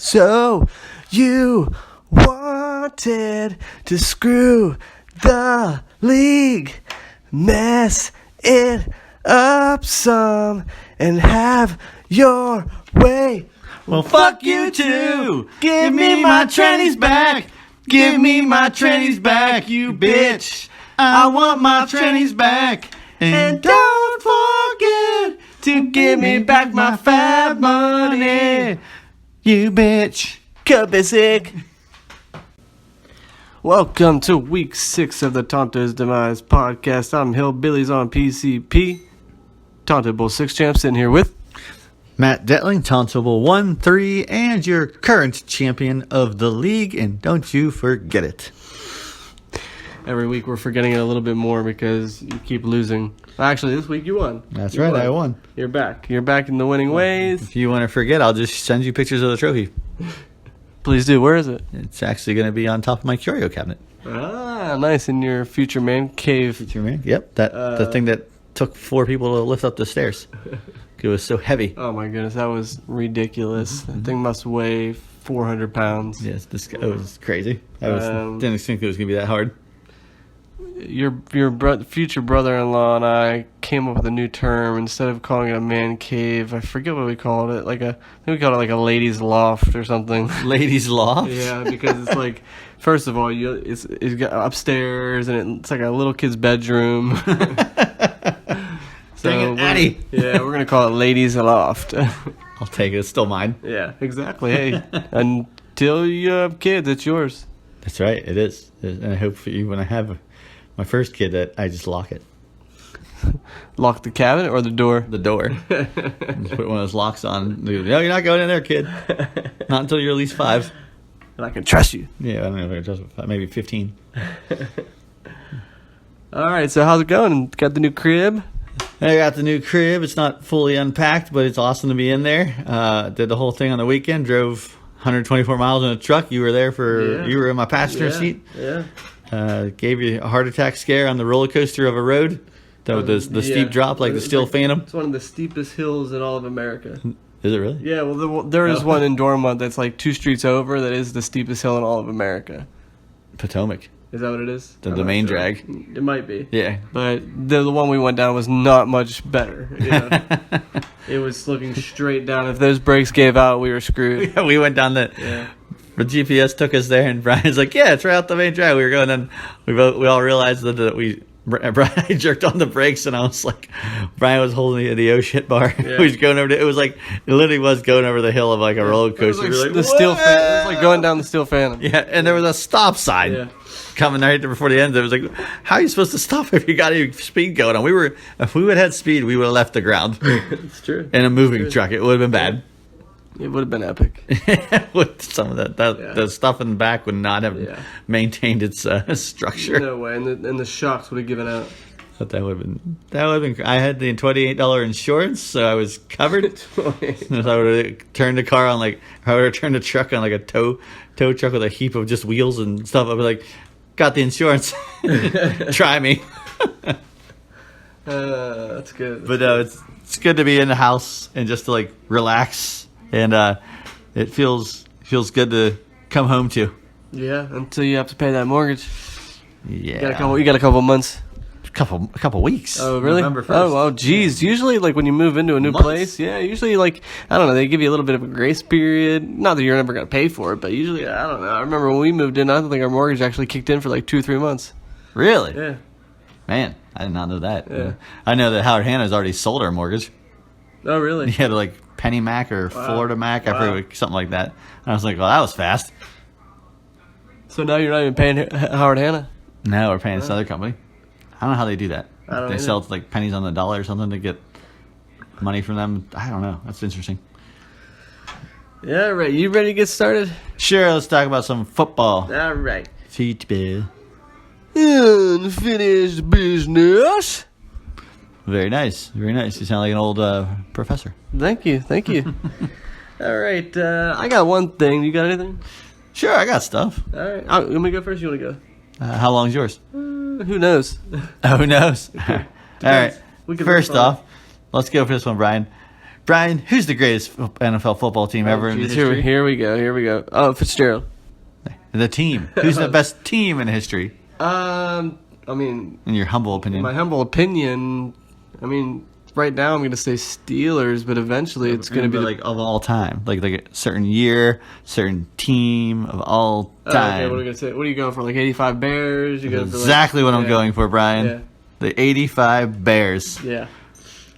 So you wanted to screw the league, mess it up some, and have your way. Well, fuck you too. Give me my trannies back. Give me my trannies back, you bitch. I want my trannies back. And don't forget to give me back my fab money, you bitch. Cut basic. Welcome to week 6 of the Tonto's Demise podcast. I'm Hillbillies on PCP. Tonto Bowl 6 champ sitting here with Matt Detling, Tonto Bowl 1-3, and your current champion of the league, and don't you forget it. Every week we're forgetting it a little bit more because you keep losing. Actually, this week you won. That's You right, won. I won. You're back. You're back in the winning ways. If you want to forget, I'll just send you pictures of the trophy. Please do. Where is it? It's actually going to be on top of my curio cabinet. Ah, nice. In your future man cave. Future man? Yep, the thing that took 4 people to lift up the stairs. It was so heavy. Oh my goodness, that was ridiculous. That thing must weigh 400 pounds. Yes, it was crazy. I didn't think it was going to be that hard. Your future brother-in-law and I came up with a new term. Instead of calling it a man cave, I forget what we called it. I think we called it like a ladies' loft or something. Ladies' loft? Yeah, because it's like, first of all, it's got upstairs and it's like a little kid's bedroom. Dang it, Addie. Yeah, we're gonna call it ladies' loft. I'll take it. It's still mine. Yeah, exactly. Hey, until you have kids, it's yours. That's right. It is. And I hope for you when I have my first kid that I just lock it. Lock the cabinet or the door? The door. Just put one of those locks on. No, you're not going in there, kid. Not until you're at least 5. And I can trust you. Yeah, I don't know if I can trust 5, maybe 15. All right, so how's it going? Got the new crib? I got the new crib. It's not fully unpacked, but it's awesome to be in there. Did the whole thing on the weekend. Drove 124 miles in a truck. You were there You were in my passenger seat. Yeah. Gave you a heart attack scare on the roller coaster of a road. The steep drop, like the Steel Phantom. It's one of the steepest hills in all of America. Is it really? Yeah, well, there is one in Dormont that's like 2 streets over that is the steepest hill in all of America. Potomac. Is that what it is? The main drag. It might be. Yeah. But the one we went down was not much better. You know? It was looking straight down. If those brakes gave out, we were screwed. Yeah, we went down the GPS took us there, and Brian's like, yeah, it's right out the main drag. We were going, and we all realized that Brian jerked on the brakes, and I was like, Brian was holding the oh shit bar. Yeah. We was going over it was like, it literally was going over the hill of like a roller coaster. It was like, it was like going down the Steel Phantom. Yeah, and there was a stop sign coming right before the end. It was like, how are you supposed to stop if you got any speed going on? If we would have had speed, we would have left the ground. It's true. In a moving truck, it would have been bad. It would have been epic. With some of the stuff in the back would not have maintained its structure. No way, and the shocks would have given out. But that would have been. I had the $28 insurance, so I was covered. If I would have turned the car on I would have turned the truck on like a tow truck with a heap of just wheels and stuff. I'd be like, got the insurance. Try me. That's good. But it's good to be in the house and just to like relax, and it feels good to come home to. Yeah, until you have to pay that mortgage. Yeah, you got a couple months. A couple weeks. Oh, really? November 1st. Oh, geez. Usually, when you move into a new place, usually, I don't know, they give you a little bit of a grace period. Not that you're never going to pay for it, but usually, I don't know. I remember when we moved in, I don't think our mortgage actually kicked in for 2 or 3 months. Really? Yeah. Man, I did not know that. Yeah. I know that Howard Hanna's already sold our mortgage. Oh, really? He had Penny Mac or Florida Mac, I forget, something like that. And I was like, well, that was fast. So now you're not even paying Howard Hanna? No, we're paying this other company. I don't know how they do that. They sell it to pennies on the dollar or something to get money from them. I don't know. That's interesting. Yeah, right. You ready to get started? Sure, let's talk about some football. All right. Football. Unfinished business. Very nice. Very nice. You sound like an old professor. Thank you. All right. I got one thing. You got anything? Sure, I got stuff. All right. You want me to go first? You want to go? How long's yours? Who knows? Who knows? All right. We can First off, let's go for this one, Brian. Brian, who's the greatest NFL football team ever in Jeez, history? here we go. Oh, Fitzgerald. The team. Who's the best team in history? I mean, In your humble opinion. my humble opinion, I mean, right now I'm going to say Steelers, but eventually it's going to be like of all time, like a certain year, certain team of all time. Okay, what are we going to say? What are you going for? Like 85 Bears? You go for Exactly what I'm going for, Brian. Yeah. The 85 Bears. Yeah.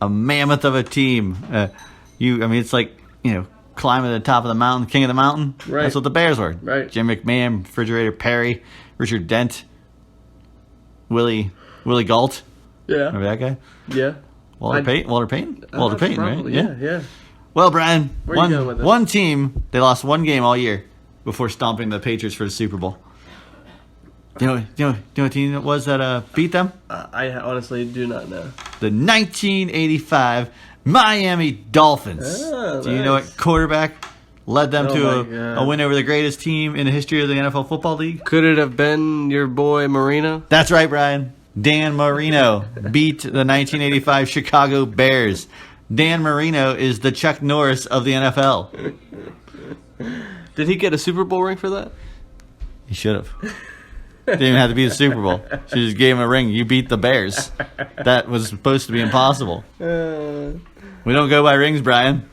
A mammoth of a team. It's like, climbing to the top of the mountain, king of the mountain. Right. That's what the Bears were. Right. Jim McMahon, Refrigerator Perry, Richard Dent, Willie Galt. Yeah. Remember that guy? Yeah. Walter Payton, right? Probably, yeah. Well, Brian, Where are you going with this? one team, they lost one game all year before stomping the Patriots for the Super Bowl. Do you know what team it was that beat them? I honestly do not know. The 1985 Miami Dolphins. Oh, Do you know nice. what quarterback led them Oh, to my a God. win over the greatest team in the history of the NFL Football League? Could it have been your boy Marino? That's right, Brian. Dan Marino beat the 1985 Chicago Bears. Dan Marino is the Chuck Norris of the NFL. Did he get a Super Bowl ring for that? He should have. Didn't even have to be the Super Bowl. She just gave him a ring. You beat the Bears. That was supposed to be impossible. We don't go by rings, Brian.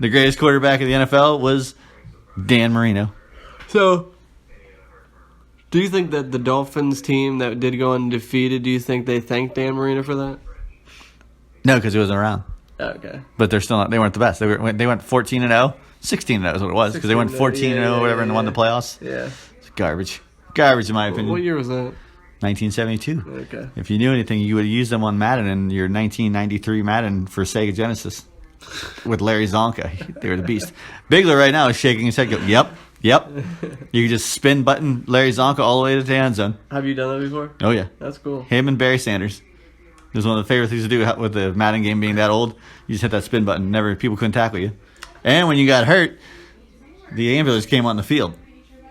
The greatest quarterback of the NFL was Dan Marino. So, do you think that the Dolphins team that did go undefeated, do you think they thanked Dan Marino for that? No, because he wasn't around. Okay. But they're still not. They weren't the best. They went 14-0, 16-0 is what it was, because they went 14-0 or whatever and won the playoffs. Yeah. It's garbage in my opinion. What year was that? 1972. Okay. If you knew anything, you would have used them on Madden in your 1993 Madden for Sega Genesis with Larry Zonka. They were the beast. Bigler right now is shaking his head. Go, yep. You can just spin button Larry Zonka all the way to the end zone. Have you done that before? Oh yeah. That's cool. Him and Barry Sanders. It was one of the favorite things to do with the Madden game being that old. You just hit that spin button. People couldn't tackle you. And when you got hurt, the ambulance came on the field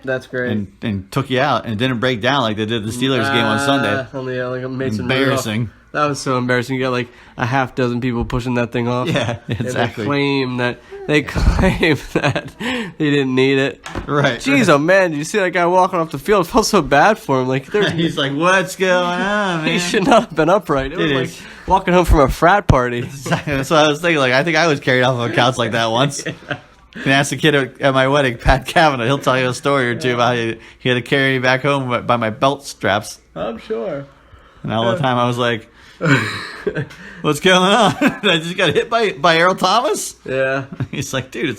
That's great. and took you out and didn't break down like they did the Steelers game on Sunday. Only like Mason Embarrassing. Rudolph. That was so embarrassing. You got like a half dozen people pushing that thing off. Yeah, exactly. And they claim that he didn't need it. Right. Jeez, oh man, did you see that guy walking off the field? I felt so bad for him. Like He's like, what's going on, man? he should not have been upright. It was It like is. walking home from a frat party. That's what I was thinking. Like, I think I was carried off of a couch like that once. And ask the kid at my wedding, Pat Kavanaugh. He'll tell you a story or two about how he had to carry me back home by my belt straps. I'm sure. And all the time I was like, what's going on? I just got hit by Earl Thomas? Yeah. He's like, dude,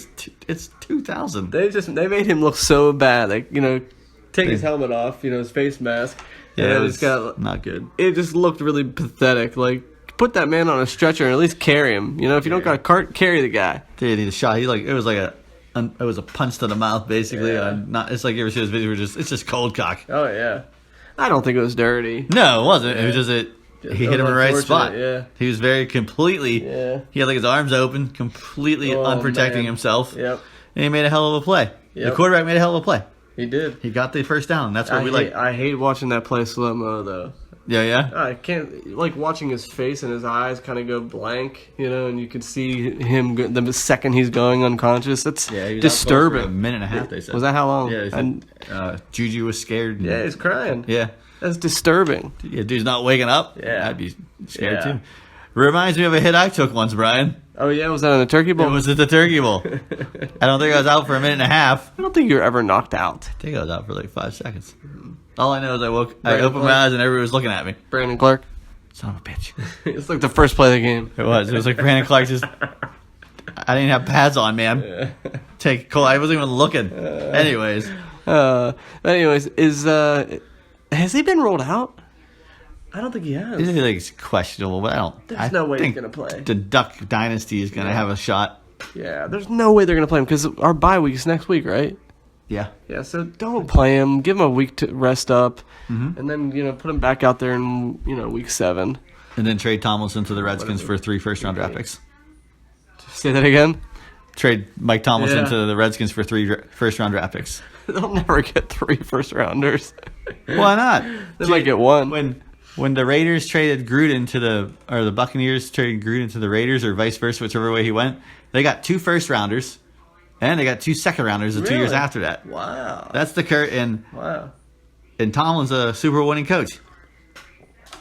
it's 2000. They made him look so bad. Like, take his helmet off, his face mask. Yeah, and it then was it's got, not good. it just looked really pathetic. Like, put that man on a stretcher and at least carry him. If you don't got a cart, carry the guy. Dude, he shot. It was a punch to the mouth, basically. Yeah. It's like you ever see those videos where it's just cold cock. Oh, yeah. I don't think it was dirty. No, it wasn't. It was just he hit him in the right spot. Yeah. He was very completely. Yeah. He had like his arms open, completely Oh, unprotecting man. himself. Yep. And he made a hell of a play. Yep. The quarterback made a hell of a play. He did. He got the first down. And that's what I hate watching that play slow-mo, though. Yeah. I can't, like, watching his face and his eyes kind of go blank, and you can see him the second he's going unconscious. It's disturbing. A minute and a half, they said. Was that how long? Yeah. And, Juju was scared. yeah, he's crying. Yeah. That's disturbing. Yeah, dude's not waking up. Yeah. I'd be scared Yeah. too. Reminds me of a hit I took once, Brian. Oh, yeah? Was that on the Turkey Bowl? It was at the Turkey Bowl. I don't think I was out for a minute and a half. I don't think you were ever knocked out. I think I was out for like 5 seconds. All I know is I Brandon opened my Clark? eyes and everybody was looking at me. Brandon Clark. Son of a bitch. It's like the first play of the game. It was like Brandon Clark just. I didn't have pads on, man. Take Cole. I wasn't even looking. Anyways, Has he been rolled out? I don't think he has. this is like questionable, but I don't. There's I no way he's think gonna play. The Duck Dynasty is gonna have a shot. Yeah, there's no way they're going to play him because our bye week's next week, right? Yeah. Yeah, so don't play him. Give him a week to rest up, Mm-hmm. and then put him back out there in week 7. And then trade Tomlinson to the Redskins for 3 first-round draft picks. Say that again. Trade Mike Tomlinson Yeah. to the Redskins for 3 first-round draft picks. They'll never get 3 first rounders. Why not? They might get 1. When when the Raiders traded Gruden or the Buccaneers traded Gruden to the Raiders, or vice versa, whichever way he went, they got 2 first-rounders, and they got 2 second-rounders the 2 years after that. Wow. That's the Kurt, and Wow. Tomlin's a Super Bowl winning coach.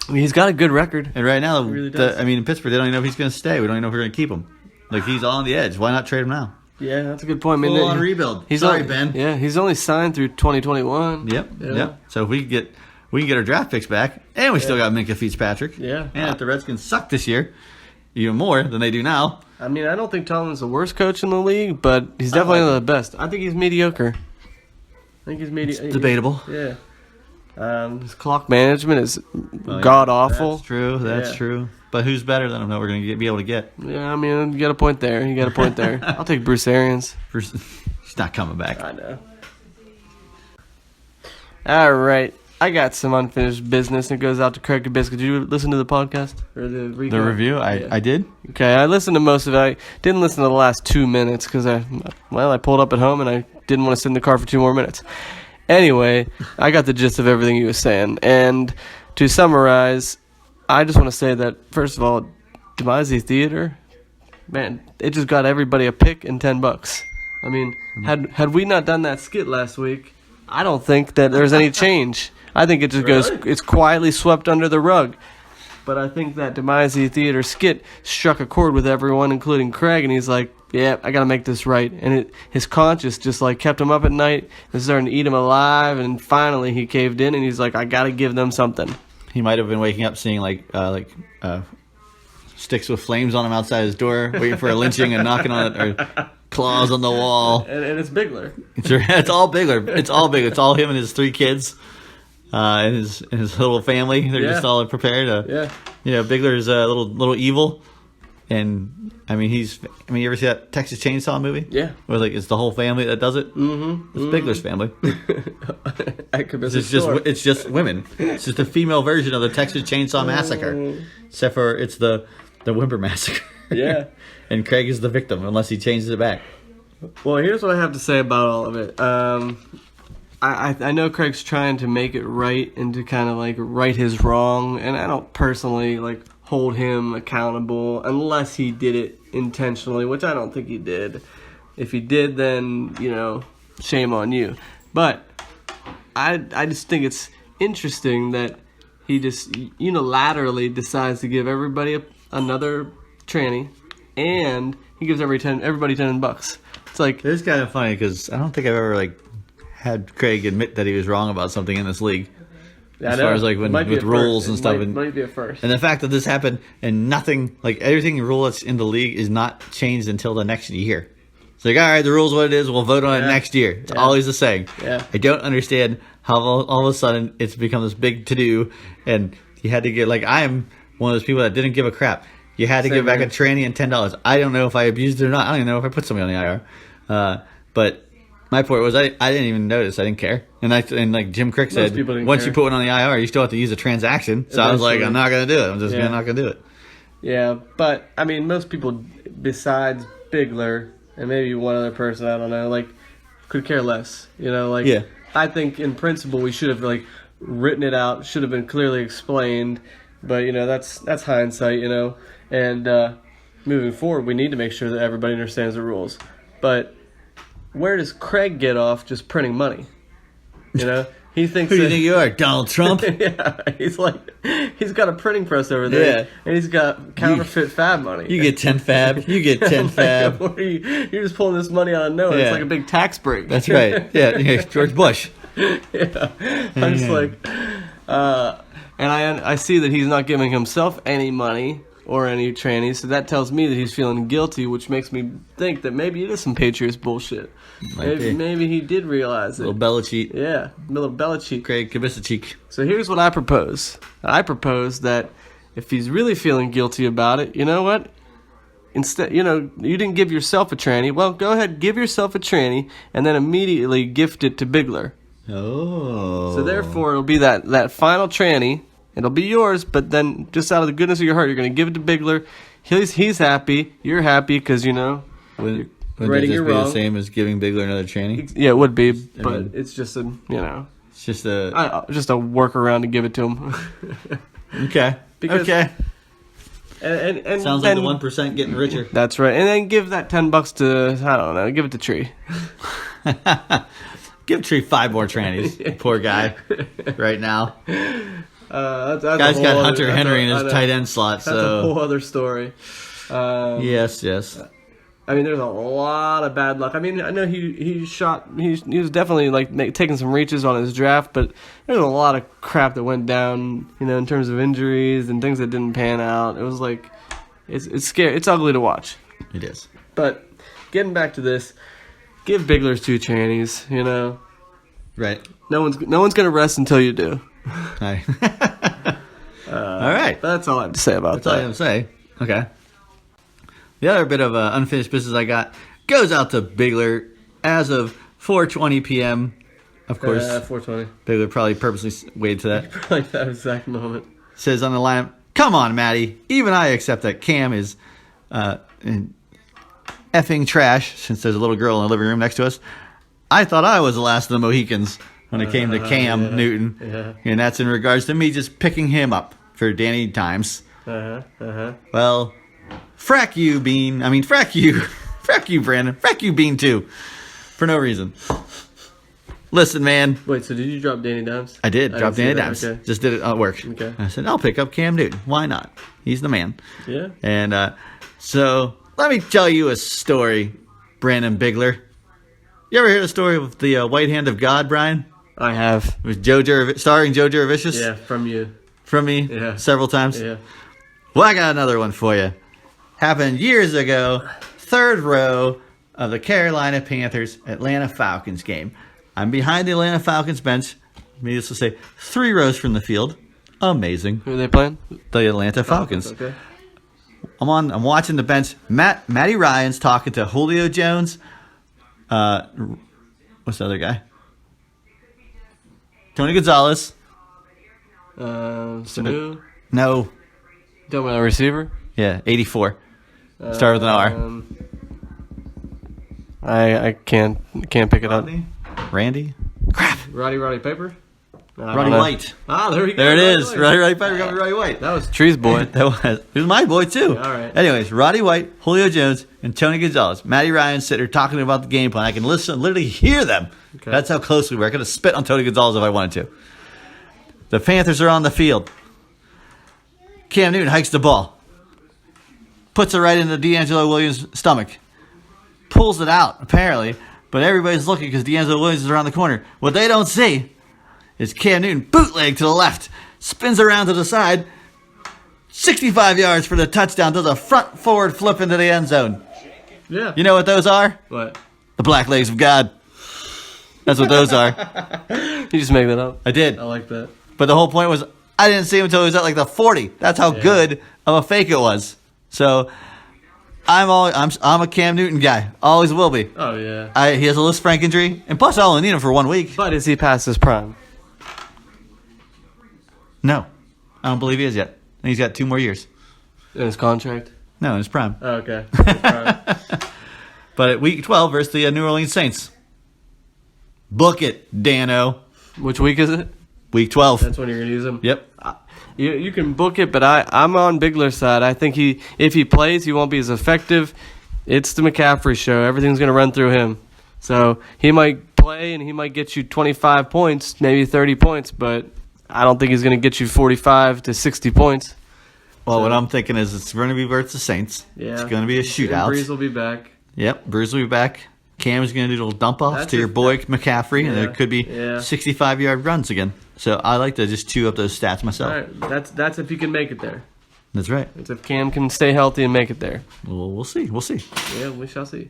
I mean, he's got a good record. And right now, He really does. in Pittsburgh, they don't even know if he's going to stay. We don't even know if we're going to keep him. Like, he's on the edge. Why not trade him now? Yeah, that's a good point. I mean, Full on rebuild. He's Sorry, only, Ben. Yeah, he's only signed through 2021. Yep. So if we can get our draft picks back, and we still got Minka Fitzpatrick. Yeah. And if the Redskins suck this year, even more than they do now. I mean, I don't think Tomlin's the worst coach in the league, but he's definitely one of the best. I think he's mediocre. It's debatable. Yeah. His clock management is god awful. That's true. That's true. But who's better than him that we're going to be able to get? Yeah, I mean, you got a point there. I'll take Bruce Arians. He's not coming back. I know. All right. I got some unfinished business. It goes out to Craig Kabisky. Did you listen to the podcast? Or the review? I did. Okay, I listened to most of it. I didn't listen to the last 2 minutes because I pulled up at home and I didn't want to sit in the car for 2 more minutes. Anyway, I got the gist of everything he was saying. And to summarize, I just want to say that, first of all, Demise Theater, man, it just got everybody a pick and $10. I mean, had we not done that skit last week, I don't think that there's any change. I think it just it's quietly swept under the rug. But I think that Demise Theater skit struck a chord with everyone, including Craig, and he's like, yeah, I got to make this right. And his conscience just like kept him up at night and starting to eat him alive, and finally he caved in, and he's like, I got to give them something. He might have been waking up seeing sticks with flames on him outside his door, waiting for a lynching and knocking on it, or claws on the wall. And it's Bigler. It's all Bigler. It's all Bigler. It's all him and his 3 kids, and his little family. They're just all prepared. Bigler's a little evil, and I mean you ever see that Texas Chainsaw movie? Yeah. Where it's the whole family that does it. Mm-hmm. It's Bigler's family. It's just women. It's just a female version of the Texas Chainsaw Massacre, except for it's the Whimper Massacre. Yeah. And Craig is the victim unless he changes it back. Well, here's what I have to say about all of it. I know Craig's trying to make it right and to kind of like right his wrong, and I don't personally like hold him accountable unless he did it intentionally, which I don't think he did. If he did, then, shame on you. But I just think it's interesting that he just unilaterally decides to give everybody another tranny, and he gives everybody $10. It's like, it's kind of funny because I don't think I've ever had Craig admit that he was wrong about something in this league. As far as with rules and stuff, might be a first. And the fact that this happened and nothing, everything rule that's in the league is not changed until the next year. It's like, all right, the rule's what it is. We'll vote on it next year. It's always the same. Yeah. I don't understand how all of a sudden it's become this big to do, and you had to get I am one of those people that didn't give a crap. You had to give back a tranny and $10. I don't know if I abused it or not. I don't even know if I put somebody on the IR. But my point was I didn't even notice. I didn't care. And like Jim Crick said, once you put one on the IR, you still have to use a transaction. So I was like, I'm not going to do it. I'm just not going to do it. Yeah, but I mean, most people besides Bigler and maybe one other person, I don't know, could care less. I think in principle we should have written it out, should have been clearly explained. But that's hindsight, And moving forward, we need to make sure that everybody understands the rules. But where does Craig get off just printing money? He thinks. Who do you think you are, Donald Trump? Yeah, he's got a printing press over there, and he's got counterfeit fab money. You get 10 fab. You get 10 fab. You're just pulling this money out of nowhere. Yeah. It's like a big tax break. That's right. Yeah, George Bush. Yeah, I'm just and I see that he's not giving himself any money or any trannies, so that tells me that he's feeling guilty, which makes me think that maybe it is some Patriots bullshit. Maybe he did realize it. Little Belichick. Yeah, little Belichick. Craig Kabisky. So here's what I propose. I propose that if he's really feeling guilty about it, you know what? Instead, you didn't give yourself a tranny. Well, go ahead, give yourself a tranny, and then immediately gift it to Bigler. Oh. So therefore, it'll be that final tranny. It'll be yours, but then just out of the goodness of your heart, you're going to give it to Bigler. He's happy. You're happy because, Wouldn't this be the same as giving Bigler another tranny? Yeah, it would be, but it's just It's just just a workaround to give it to him. Okay. Because- okay. And Sounds like then, the 1% getting richer. That's right. And then give that $10 to, I don't know, give it to Tree. Give Tree 5 more trannies. Poor guy. Right now. That's Guy's got Hunter Henry in his tight end slot. That's a whole other story. Yes. I mean, there's a lot of bad luck. I mean, I know he was definitely like taking some reaches on his draft, but there's a lot of crap that went down, in terms of injuries and things that didn't pan out. It was like, it's scary. It's ugly to watch. It is. But getting back to this, give Bigler's 2 trannies. Right. No one's gonna rest until you do. Hi. All right. That's all I have to say about That's all I have to say. Okay. The other bit of unfinished business I got goes out to Bigler as of 4:20 p.m. Of course, 420. Bigler probably purposely waited to that. Like that exact moment. Says on the lineup, "Come on, Matty. Even I accept that Cam is effing trash since there's a little girl in the living room next to us. I thought I was the last of the Mohicans when it came to Cam Newton. Yeah. And that's in regards to me just picking him up for Danny Dimes. Well, frack you, Bean. I mean, frack you. Frack you, Brandon. Frack you, Bean, too. For no reason. Listen, man. Wait, so did you drop Danny Dimes? I did. Drop Danny that. Dimes. Okay. Just did it at work. Okay. I said, I'll pick up Cam Newton. Why not? He's the man. Yeah. And so let me tell you a story, Brandon Bigler. You ever hear the story of the White Hand of God, Brian? I have. With starring Joe Jurevicius? Yeah, from you. From me? Yeah. Several times? Yeah. Well, I got another one for you. Happened years ago, 3rd row of the Carolina Panthers Atlanta Falcons game. I'm behind the Atlanta Falcons bench. Needless to say, 3 rows from the field. Amazing. Who are they playing? The Atlanta Falcons. Okay. I'm watching the bench. Matty Ryan's talking to Julio Jones. What's the other guy? Tony Gonzalez. Sanu? No. Don't know, receiver? Yeah, 84. Start with an R. I can't pick it up. Randy? Roddy Piper? Roddy White. Ah, there we go. There it is. Roddy Roddy Piper got Roddy White. That was Tree's boy. It was my boy, too. All right. Anyways, Roddy White, Julio Jones, and Tony Gonzalez. Matty Ryan sitting there talking about the game plan. I can literally hear them. Okay. That's how close we were. I could have spit on Tony Gonzalez if I wanted to. The Panthers are on the field. Cam Newton hikes the ball. Puts it right into D'Angelo Williams' stomach. Pulls it out, apparently. But everybody's looking because D'Angelo Williams is around the corner. What they don't see is Cam Newton bootleg to the left. Spins around to the side. 65 yards for the touchdown. Does a front forward flip into the end zone. Yeah. You know what those are? What? The black legs of God. That's what those are. You just make that up. I did. I like that. But the whole point was I didn't see him until he was at like the 40. That's how good of a fake it was. So I'm a Cam Newton guy. Always will be. Oh, yeah. He has a Liz Frank injury, and plus I only need him for 1 week. But is he past his prime? No, I don't believe he is yet. And he's got 2 more years. In his contract? No, in his prime. Oh, okay. But at week 12 versus the New Orleans Saints. Book it, Dano. Which week is it? Week 12. That's when you're going to use him? Yep. You can book it, but I'm on Bigler's side. I think if he plays, he won't be as effective. It's the McCaffrey show. Everything's going to run through him. So he might play and he might get you 25 points, maybe 30 points, but I don't think he's going to get you 45 to 60 points. Well, what I'm thinking is it's going to be versus the Saints. Yeah. It's going to be a shootout. Breeze will be back. Yep, Breeze will be back. Cam's going to do little dump-offs That's to your boy McCaffrey, and Yeah, there could be yeah. 65-yard runs again. So I like to just chew up those stats myself. All right, that's if you can make it there. That's right. It's if Cam can stay healthy and make it there. Well, we'll see. We'll see. Yeah, we shall see.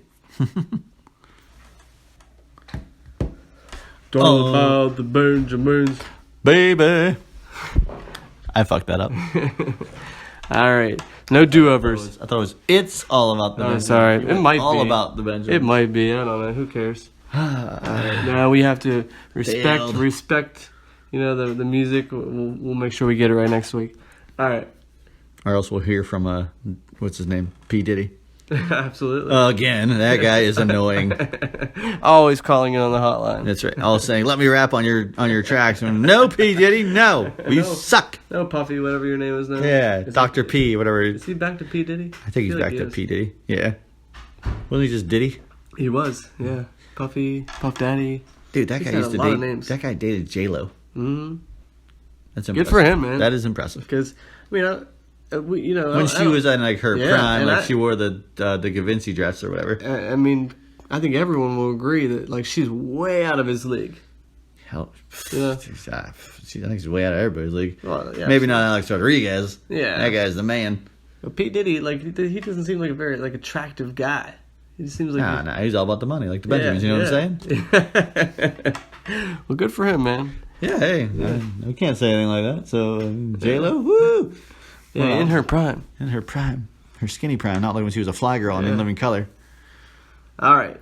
Oh. the Benjamins. Baby. I fucked that up. All right, no do-overs. I thought it was It's All About the Oh, Benjamins. sorry. You It went might all be. about the Benjamins. It might be. I don't know. Who cares? No, we have to Failed. respect. The music. We'll make sure we get it right next week. All right. Or else we'll hear from, what's his name? P. Diddy. Absolutely. Again, that guy is annoying. Always calling in on the hotline. That's right. All saying, "Let me rap on your tracks." No, P Diddy, no, we No. suck. No, Puffy, whatever your name is now. Yeah, Is Dr. P, whatever. Is he back to P Diddy? I think he's feel back like to he is. P Diddy. Yeah, wasn't he just Diddy? He was. Yeah. Puffy, Puff Daddy. Dude, that He's guy got used a to lot of date. names. That guy dated J Lo. Mm-hmm. That's Good impressive. for him, man. That is impressive. Because I mean, When she was in like her Yeah, prime, and like she wore the Gavinci dress or whatever. I mean, I think everyone will agree that like she's way out of his league. Hell, Yeah. I think she's way out of everybody's league. Well, yeah, Maybe not Alex Rodriguez. Yeah. That guy's the man. But P Diddy, like he doesn't seem like a very like attractive guy. He just seems like Nah, he's all about the money, like the Benjamins. You know what I'm saying? saying? Well, good for him, man. Yeah. Hey, I can't say anything like that. So J Lo, woo. Yeah, Well, in her prime. in her prime, her skinny prime, not like when she was a fly girl and in living color. All right,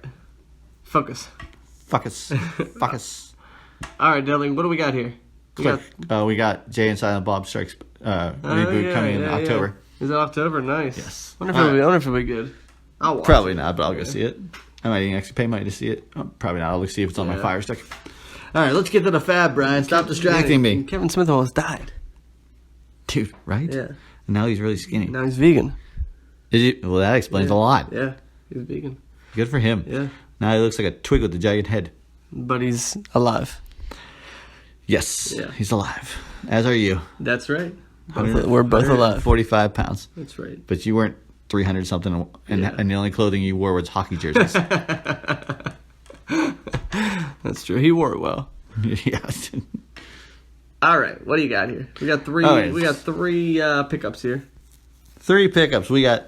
focus. Fuck us, fuck us. All right, Delling, what do we got here? We got Jay and Silent Bob Strikes reboot coming in October. Yeah. Is it October? Nice. Yes. I wonder if it'll be good. I'll watch Probably it. not, but I'll go see it. I might even actually pay money to see it. Probably not. I'll look see if it's on my Fire Stick. All right, let's get to the fab, Brian. Stop distracting me. Kevin Smith almost died. Dude, right? Yeah. And now he's really skinny. Now he's vegan. Is he? Well, that explains a lot. Yeah, he's vegan. Good for him. Yeah. Now he looks like a twig with a giant head. But he's alive. Yes. Yeah. He's alive. As are you. That's right. We're both alive. 45 pounds. That's right. But you weren't 300 something, and Yeah. the only clothing you wore was hockey jerseys. That's true. He wore it well. Yeah. All right, what do you got here? We got three. All right. We got three pickups here. 3 pickups. We got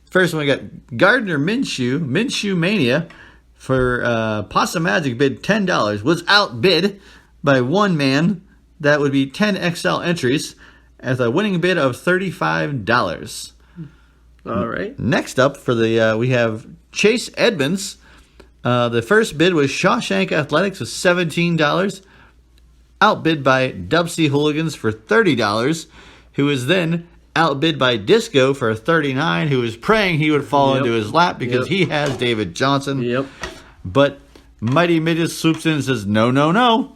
first one. We got Gardner Minshew Mania for Possum Magic bid $10 was outbid by one man. That would be 10 XL entries as a winning bid of $35. All right. Next up for the we have Chase Edmonds. The first bid was Shawshank Athletics with $17. Outbid by Dubsy Hooligans for $30, who was then outbid by Disco for $39, who was praying he would fall into his lap because he has David Johnson. Yep. But Mighty Midget swoops in and says, no.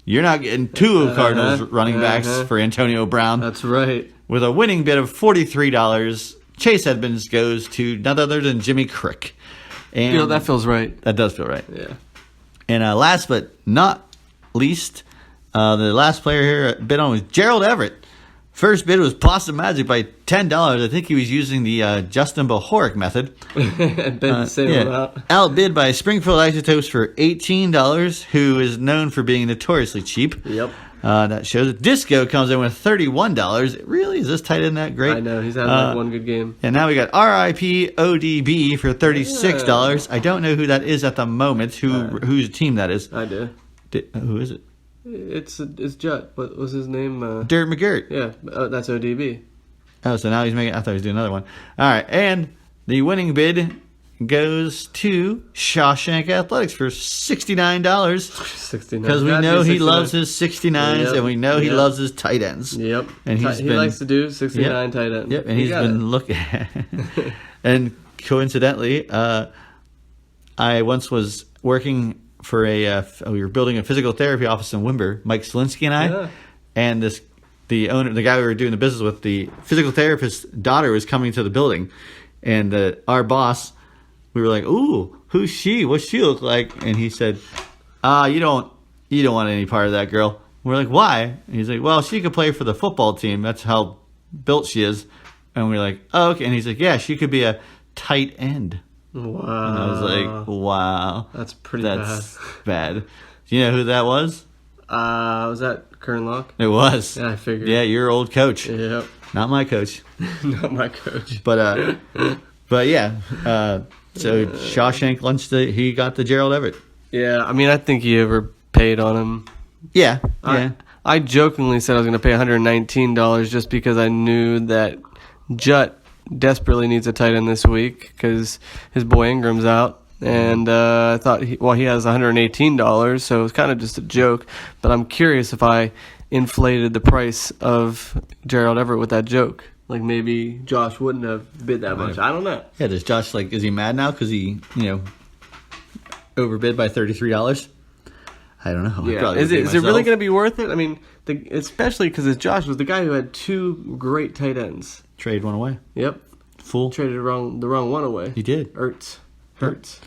You're not getting 2 of Cardinals running backs for Antonio Brown. That's right. With a winning bid of $43, Chase Edmonds goes to none other than Jimmy Crick. And That feels right. that does feel right. Yeah. And last but not least, the last player here bid on was Gerald Everett. First bid was Possum Magic by $10. I think he was using the Justin Bohoric method. Been the same amount. Outbid by Springfield Isotopes for $18, who is known for being notoriously cheap. Yep. That shows it. Disco comes in with $31. Really? Is this tight end that great? I know. He's had like one good game. And now we got RIP ODB for $36. I don't know who that is at the moment, whose team that is. I do. Who is it? It's Jut. What was his name? Derek McGirt. Yeah, that's ODB. Oh, so now he's making. I thought he was doing another one. All right, and the winning bid goes to Shawshank Athletics for $69 69. because we know he loves his 69s, Yep. and we know he Yep. loves his tight ends. Yep. And he likes to do 69 tight end. Yep, and he's been looking. And coincidentally, I once was working for we were building a physical therapy office in Wimber, Mike Selinsky and I, and the guy we were doing the business with, the physical therapist's daughter was coming to the building, and our boss, we were like, "Ooh, who's she? What's she look like?" And he said, you don't want any part of that girl." We're like, "Why?" And he's like, "Well, she could play for the football team. That's how built she is." And we're like, "Oh, okay." And he's like, "Yeah, she could be a tight end." Wow. And I was like, "Wow, That's pretty bad." Do you know who that was? Was that Kern Locke? It was. Yeah, I figured. Yeah, your old coach. Yep. Not my coach. Not my coach. But yeah. So Shawshank lunched he got the Gerald Everett. Yeah, I mean, I think he overpaid on him. Yeah. I jokingly said I was going to pay $119 just because I knew that Jut desperately needs a tight end this week because his boy Ingram's out. And I thought, he has $118, so it was kind of just a joke. But I'm curious if I inflated the price of Gerald Everett with that joke. like maybe Josh wouldn't have bid that much. I don't know. Yeah, does Josh, is he mad now because he, overbid by $33? I don't know. Yeah. Is it really going to be worth it? I mean, especially because Josh was the guy who had 2 great tight ends. Trade one away. Yep. Fool. Traded the wrong one away. He did. Hurts. But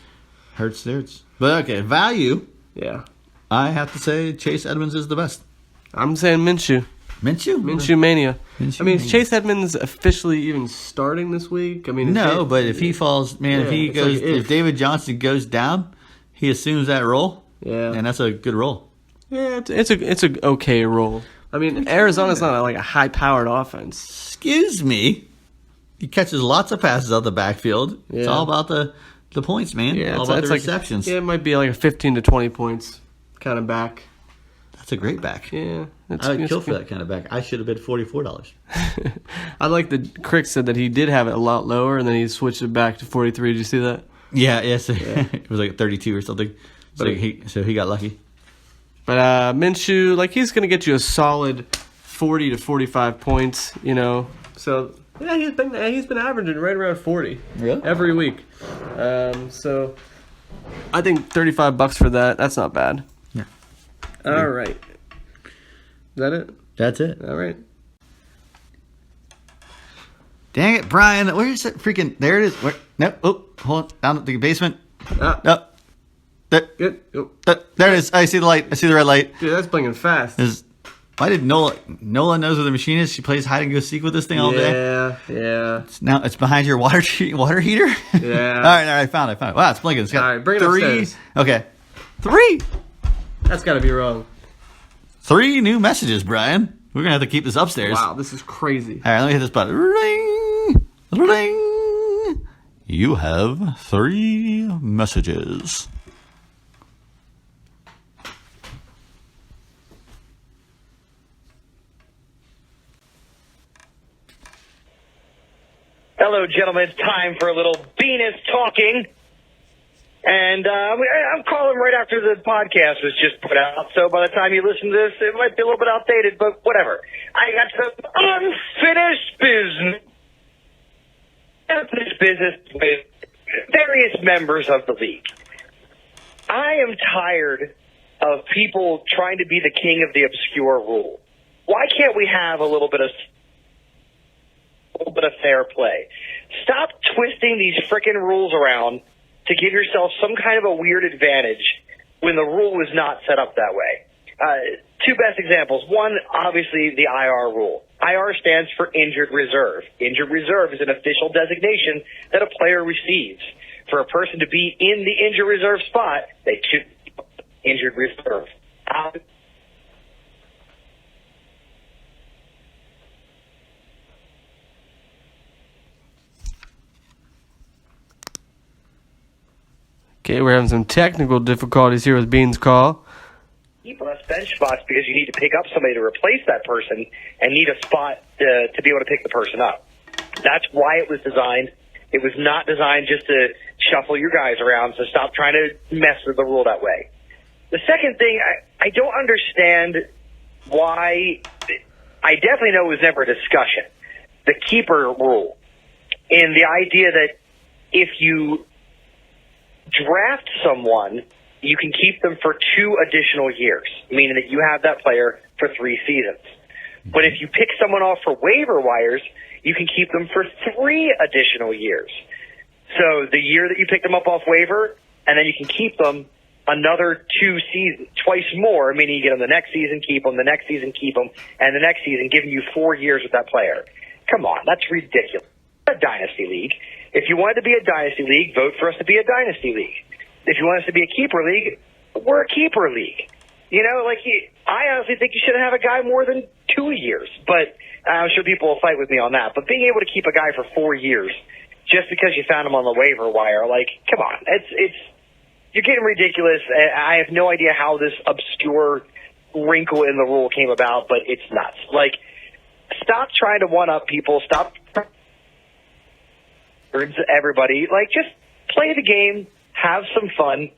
okay, value. Yeah. I have to say Chase Edmonds is the best. I'm saying Minshew. Minshew mania. Is Chase Edmonds officially even starting this week? I mean, no, but if he falls, if David Johnson goes down, he assumes that role. Yeah, and that's a good role. Yeah, it's a okay role. I mean, Arizona's not a high-powered offense. Excuse me. He catches lots of passes out the backfield. Yeah. It's all about the points, man. Yeah, all about the receptions. It might be a 15 to 20 points kind of back. That's a great back. Yeah. I would kill for that kind of back. I should have bid $44. I like that Crick said that he did have it a lot lower, and then he switched it back to 43. Did you see that? Yeah. It was 32 or something. So he got lucky. But Minshew, he's going to get you a solid 40 to 45 points, So, yeah, he's been averaging right around 40. Really? Every week. So, I think $35 for that. That's not bad. Yeah. All right. Is that it? That's it. All right. Dang it, Brian. Where's it? Freaking. There it is. Where? Nope. Oh, hold on. Down at the basement. Nope. Good. There it is. I see the light. I see the red light. Dude, that's blinking fast. Why did Nola knows where the machine is? She plays hide and go seek with this thing all day. Yeah. It's behind your water heater. Yeah. all right. I found it. Wow, it's blinking. It's got all right, bring it upstairs. Okay. 3. That's got to be wrong. 3 new messages, Brian. We're gonna have to keep this upstairs. Wow, this is crazy. All right, let me hit this button. Ring, ring. You have 3 messages. Hello, gentlemen. It's time for a little Venus talking. And I'm calling right after the podcast was just put out. So by the time you listen to this, it might be a little bit outdated, but whatever. I got some unfinished business. Unfinished business with various members of the league. I am tired of people trying to be the king of the obscure rule. Why can't we have a little bit of fair play? Stop twisting these frickin' rules around to give yourself some kind of a weird advantage when the rule was not set up that way. 2 best examples. One, obviously, the IR rule. IR stands for injured reserve. Injured reserve is an official designation that a player receives. For a person to be in the injured reserve spot, they should be injured reserve. Okay, we're having some technical difficulties here with Bean's call. Keep less bench spots because you need to pick up somebody to replace that person and need a spot to be able to pick the person up. That's why it was designed. It was not designed just to shuffle your guys around, so stop trying to mess with the rule that way. The second thing, I don't understand why. I definitely know it was never a discussion. The keeper rule, and the idea that if you draft someone, you can keep them for 2 additional years, meaning that you have that player for 3 seasons. But if you pick someone off for waiver wires, you can keep them for 3 additional years. So the year that you pick them up off waiver, and then you can keep them another 2 seasons, twice more, meaning you get them the next season, keep them, the next season, keep them, and the next season, giving you 4 years with that player. Come on, that's ridiculous. A dynasty league. If you wanted to be a dynasty league, vote for us to be a dynasty league. If you want us to be a keeper league, we're a keeper league. I honestly think you shouldn't have a guy more than 2 years, but I'm sure people will fight with me on that. But being able to keep a guy for 4 years just because you found him on the waiver wire, come on, it's you're getting ridiculous. I have no idea how this obscure wrinkle in the rule came about, but it's nuts. Stop trying to one-up people. Stop everybody. Just play the game, have some fun,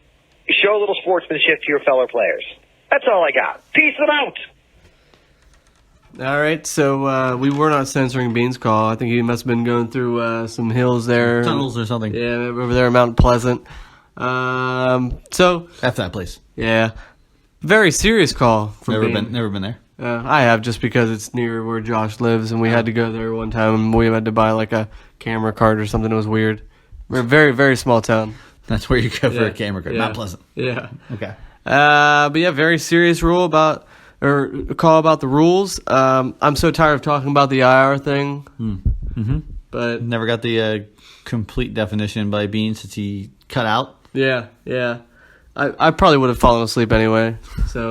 show a little sportsmanship to your fellow players. That's all I got. Peace them out. All right, so we were not censoring Bean's call. I think he must have been going through some hills there. Tunnels or something. Yeah, over there in Mount Pleasant. So That's that place. yeah, very serious call from Bean. Never been there. I have, just because it's near where Josh lives, and we had to go there one time, and we had to buy like a camera card or something. It was weird. We're a very, very small town. That's where you go for Yeah. a camera card. Yeah. Not Pleasant. Yeah. Okay. But yeah, very serious call about the rules. I'm so tired of talking about the IR thing. Mm-hmm. But Never got the complete definition by Bean since he cut out. yeah. I probably would have fallen asleep anyway, so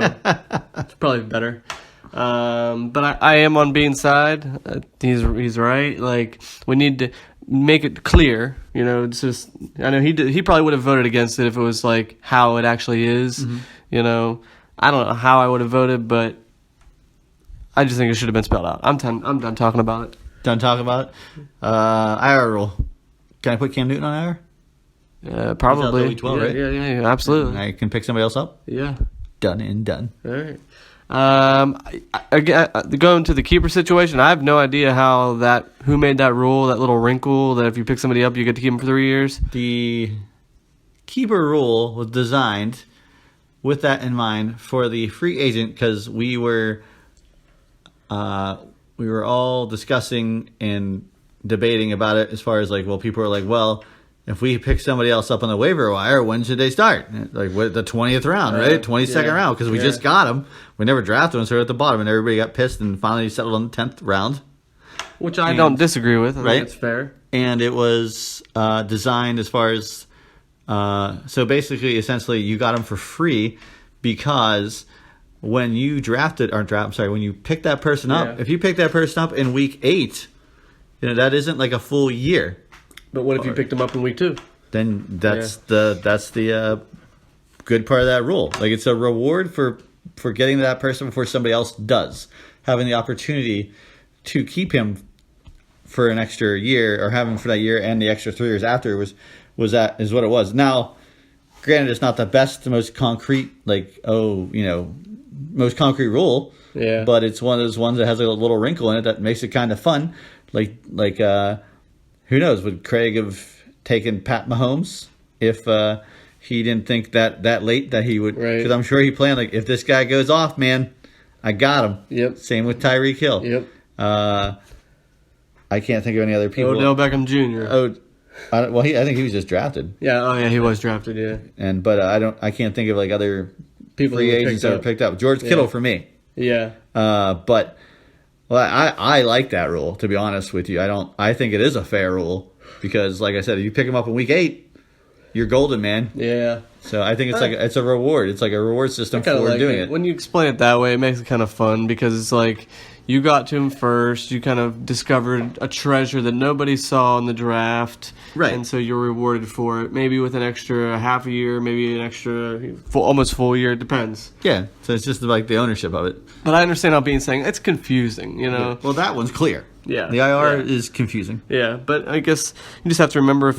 it's probably better. But I am on Bean's side. He's right. Like, we need to make it clear. You know, it's just, I know he probably would have voted against it if it was like how it actually is. Mm-hmm. You know, I don't know how I would have voted, but I just think it should have been spelled out. I'm done talking about it. Done talking about it. IR rule. Can I put Cam Newton on IR? Probably. Week 12, right? Yeah, absolutely. I can pick somebody else up. Yeah. Done and done. All right. Again, going to the keeper situation, I have no idea who made that rule, that little wrinkle that if you pick somebody up, you get to keep them for 3 years. The keeper rule was designed with that in mind for the free agent, because we were all discussing and debating about it as far as like, well, people are like, well, if we pick somebody else up on the waiver wire, when should they start? Like, the 20th round, right? 22nd round, because we just got them. We never drafted them, so they're at the bottom, and everybody got pissed and finally settled on the 10th round. Which I don't disagree with. I Right? think it's fair. And it was designed as far as so basically, essentially, you got them for free because when you when you pick that person up, if you pick that person up in week 8, that isn't like a full year. But what if you picked them up in week 2? Then that's the good part of that rule. Like, it's a reward for getting to that person before somebody else does, having the opportunity to keep him for an extra year, or have him for that year and the extra 3 years after is what it was. Now, granted, it's not the best, the most concrete, most concrete rule. Yeah. But it's one of those ones that has a little wrinkle in it that makes it kind of fun. Like who knows? Would Craig have taken Pat Mahomes if he didn't think that late that he would? Right. Because I'm sure he planned, like, if this guy goes off, man, I got him. Yep. Same with Tyreek Hill. Yep. I can't think of any other people. Odell Beckham Jr. I think he was just drafted. Yeah. Oh, yeah. He was drafted. Yeah. But I can't think of like other People free that were agents picked that were up. picked up. George Kittle for me. Yeah. But I like that rule, to be honest with you. I think it is a fair rule because, like I said, if you pick him up in week 8, you're golden, man. Yeah. So I think it's a reward. It's like a reward system for doing it. When you explain it that way, it makes it kind of fun because it's like you got to him first. You kind of discovered a treasure that nobody saw in the draft. Right. And so you're rewarded for it. Maybe with an extra half a year, maybe an extra almost full year. It depends. Yeah. So it's just like the ownership of it. But I understand how being saying it's confusing, you know. Well, that one's clear. Yeah. The IR is confusing. Yeah, but I guess you just have to remember if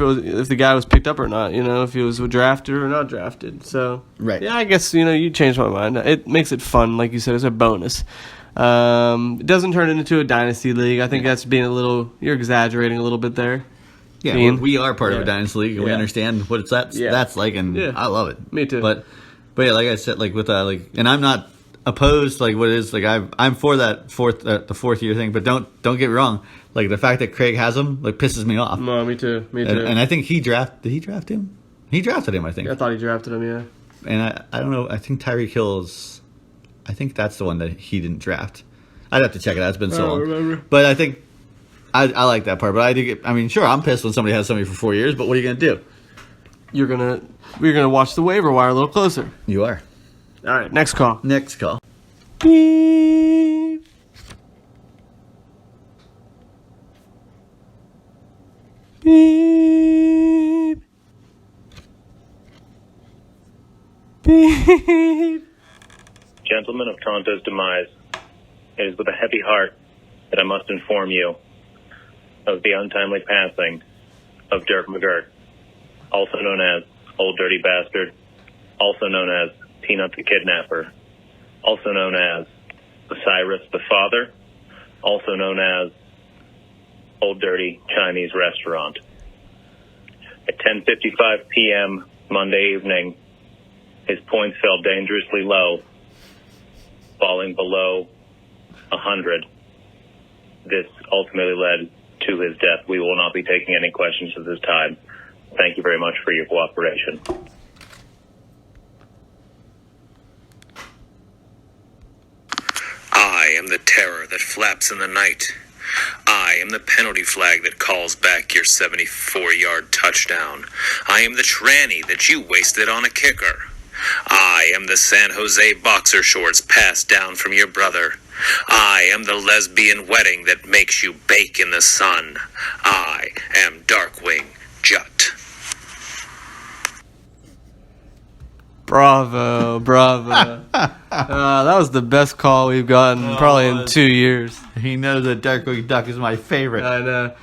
the guy was picked up or not, you know, if he was drafted or not drafted. So Right. yeah, I guess you changed my mind. It makes it fun, like you said, it's a bonus. It doesn't turn it into a dynasty league. I think that's you're exaggerating a little bit there. Yeah, Bean. we are part of a dynasty league, and we understand what that's like, and I love it. Me too. But yeah, like I said, like with and I'm not opposed, like what it is, like I'm for that the fourth year thing, but don't get me wrong, like the fact that Craig has him like pisses me off. No, me too. And I think did he draft him? He drafted him, I think. I thought he drafted him, yeah. And I don't know, I think Tyreek Hill I think that's the one that he didn't draft. I'd have to check it out. It's been so long. remember. But I think I like that part. But sure, I'm pissed when somebody has somebody for 4 years, but what are you going to do? We're gonna watch the waiver wire a little closer. You are. All right, next call. Next call. Beep. Beep. Beep. Gentlemen of Tonto's Demise, it is with a heavy heart that I must inform you of the untimely passing of Dirk McGirt, also known as Old Dirty Bastard, also known as Peanut the Kidnapper, also known as Osiris the Father, also known as Old Dirty Chinese Restaurant. At 10:55 p.m. Monday evening, his points fell dangerously low, falling below 100. This ultimately led to his death. We will not be taking any questions at this time. Thank you very much for your cooperation. I am the terror that flaps in the night. I am the penalty flag that calls back your 74-yard touchdown. I am the tranny that you wasted on a kicker. I am the San Jose boxer shorts passed down from your brother. I am the lesbian wedding that makes you bake in the sun. I am Darkwing Jut. Bravo, bravo. That was the best call we've gotten probably in 2 years. He knows that Darkwing Duck is my favorite. I know.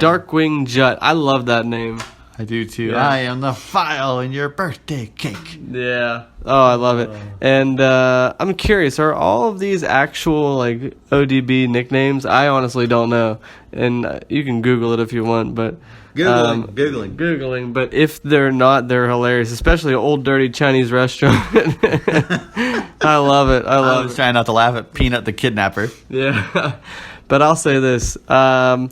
Darkwing Jut. I love that name. I do too. Yeah. I am the file in your birthday cake. Yeah. Oh, I love it. And I'm curious, are all of these actual like ODB nicknames? I honestly don't know. And you can Google it if you want, but Googling. But if they're not, they're hilarious, especially Old Dirty Chinese Restaurant. I love it. I was trying not to laugh at Peanut the Kidnapper. Yeah. But I'll say this. I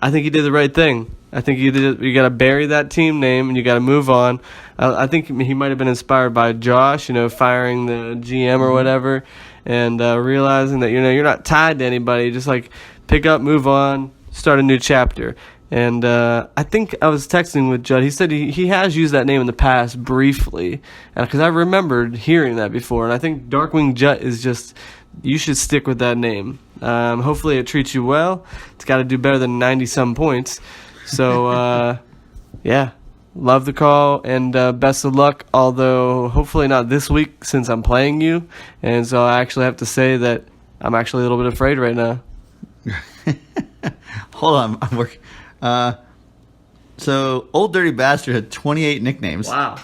think you did the right thing. I think you got to bury that team name and you got to move on. I think he might have been inspired by Josh, firing the GM or whatever, and realizing that you're not tied to anybody. Just like pick up, move on, start a new chapter. And I think I was texting with Judd. He said he has used that name in the past briefly, because I remembered hearing that before. And I think Darkwing Jut is just, you should stick with that name. Hopefully it treats you well. It's got to do better than 90-some points. So, yeah, love the call and best of luck, although hopefully not this week since I'm playing you. And so I actually have to say that I'm actually a little bit afraid right now. Hold on, I'm working. So, Old Dirty Bastard had 28 nicknames. Wow.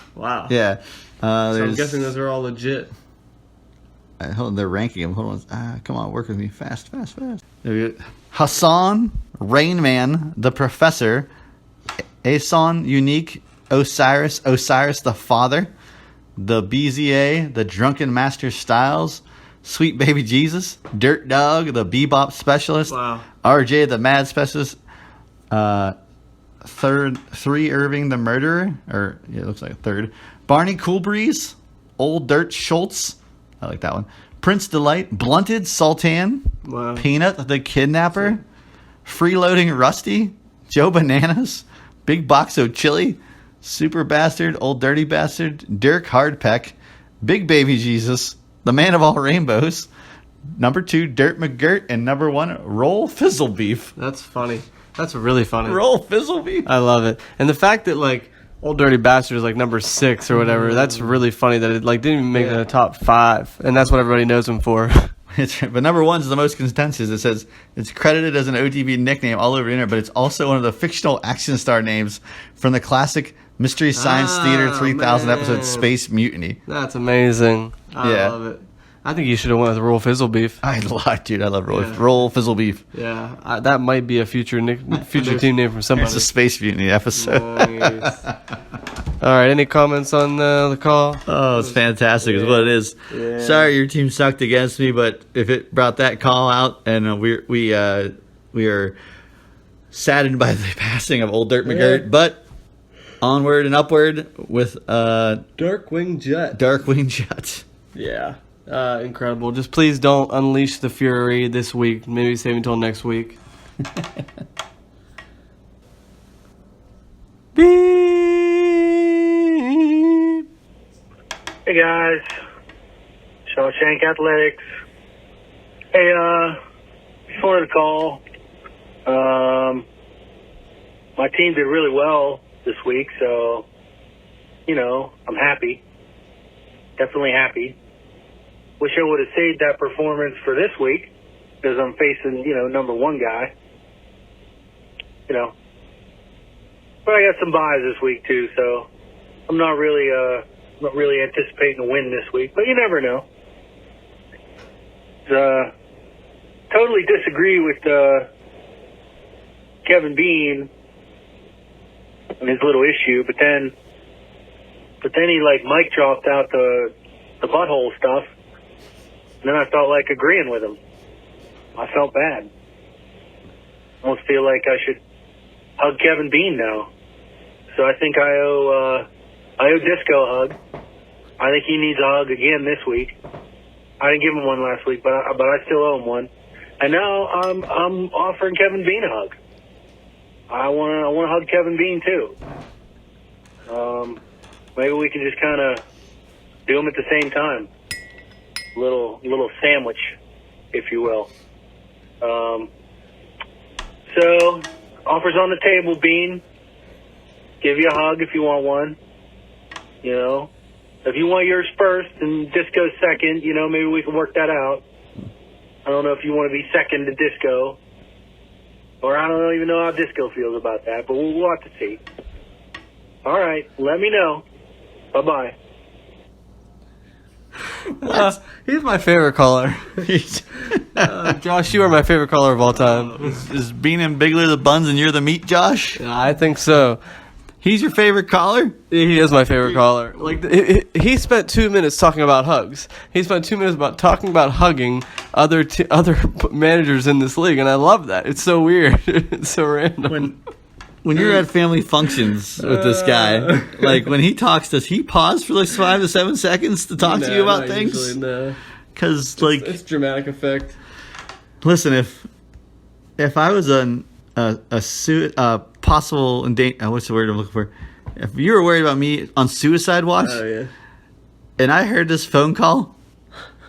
Yeah. So I'm guessing those are all legit. Hold on, they're ranking them. Hold on. Come on, work with me. Fast. There we go. Hassan, Rain Man, the Professor, Ason, Unique, Osiris the Father, the BZA, the Drunken Master Styles, Sweet Baby Jesus, Dirt Dog, the Bebop Specialist, Wow. RJ, the Mad Specialist, Three Irving, the Murderer, it looks like a third, Barney Coolbreeze, Old Dirt Schultz, I like that one, Prince Delight, Blunted Sultan, Wow. Peanut the Kidnapper, Freeloading Rusty, Joe Bananas, Big Boxo Chili, Super Bastard, Old Dirty Bastard, Dirk Hardpeck, Big Baby Jesus, the Man of All Rainbows, number 2, Dirt McGirt, and number 1, Roll Fizzle Beef. That's funny. That's really funny. Roll Fizzle Beef. I love it. And the fact that like Old Dirty Bastard is like number 6 or whatever, that's really funny that it like didn't even make the top 5, and that's what everybody knows him for. But number 1 is the most contentious. It says it's credited as an OTB nickname all over the internet, but it's also one of the fictional action star names from the classic Mystery Science Theater 3000 episode Space Mutiny. That's amazing. I love it. I think you should have went with Roll Fizzle Beef. I love Roll Fizzle Beef. Yeah, that might be a future team name from somebody. It's a Space Mutiny episode. Nice. All right, any comments on the call? Oh, it's fantastic is what it is. Yeah. Sorry your team sucked against me, but if it brought that call out, and we are saddened by the passing of Old Dirt McGirt, but onward and upward with Darkwing Jut. Darkwing Jut. Yeah, incredible. Just please don't unleash the fury this week. Maybe save until next week. Beep. Hey guys, Shawshank Athletics. Hey, just wanted to call. My team did really well this week, so I'm happy. Definitely happy. Wish I would have saved that performance for this week because I'm facing number 1 guy. But I got some buys this week too, so I'm not really anticipating a win this week. But you never know. totally disagree with Kevin Bean and his little issue, but then he like mic dropped out the butthole stuff, and then I felt like agreeing with him. I felt bad. I almost feel like I should hug Kevin Bean now. So I think I owe Disco a hug. I think he needs a hug again this week. I didn't give him one last week, but I still owe him one. And now I'm offering Kevin Bean a hug. I want to hug Kevin Bean too. Maybe we can just kind of do them at the same time. Little sandwich, if you will. So offers on the table, Bean. Give you a hug if you want one. You know, if you want yours first and Disco's second, you know, maybe we can work that out. I don't know if you want to be second to Disco, or I don't even know how Disco feels about that, but we'll have to see. All right, let me know. Bye-bye. He's my favorite caller. Josh, you are my favorite caller of all time. Is Bean and Bigler the buns and you're the meat, Josh? I think so. He's your favorite caller? He is my favorite caller. Like he spent 2 minutes talking about hugs. He spent 2 minutes talking about hugging other managers in this league, and I love that. It's so weird. It's so random. When you're at family functions with this guy, like when he talks, does he pause for like 5 to 7 seconds to talk to you about things? No. Because like It's dramatic effect. Listen, if I was possible what's the word I'm looking for? If you were worried about me on suicide watch, and I heard this phone call,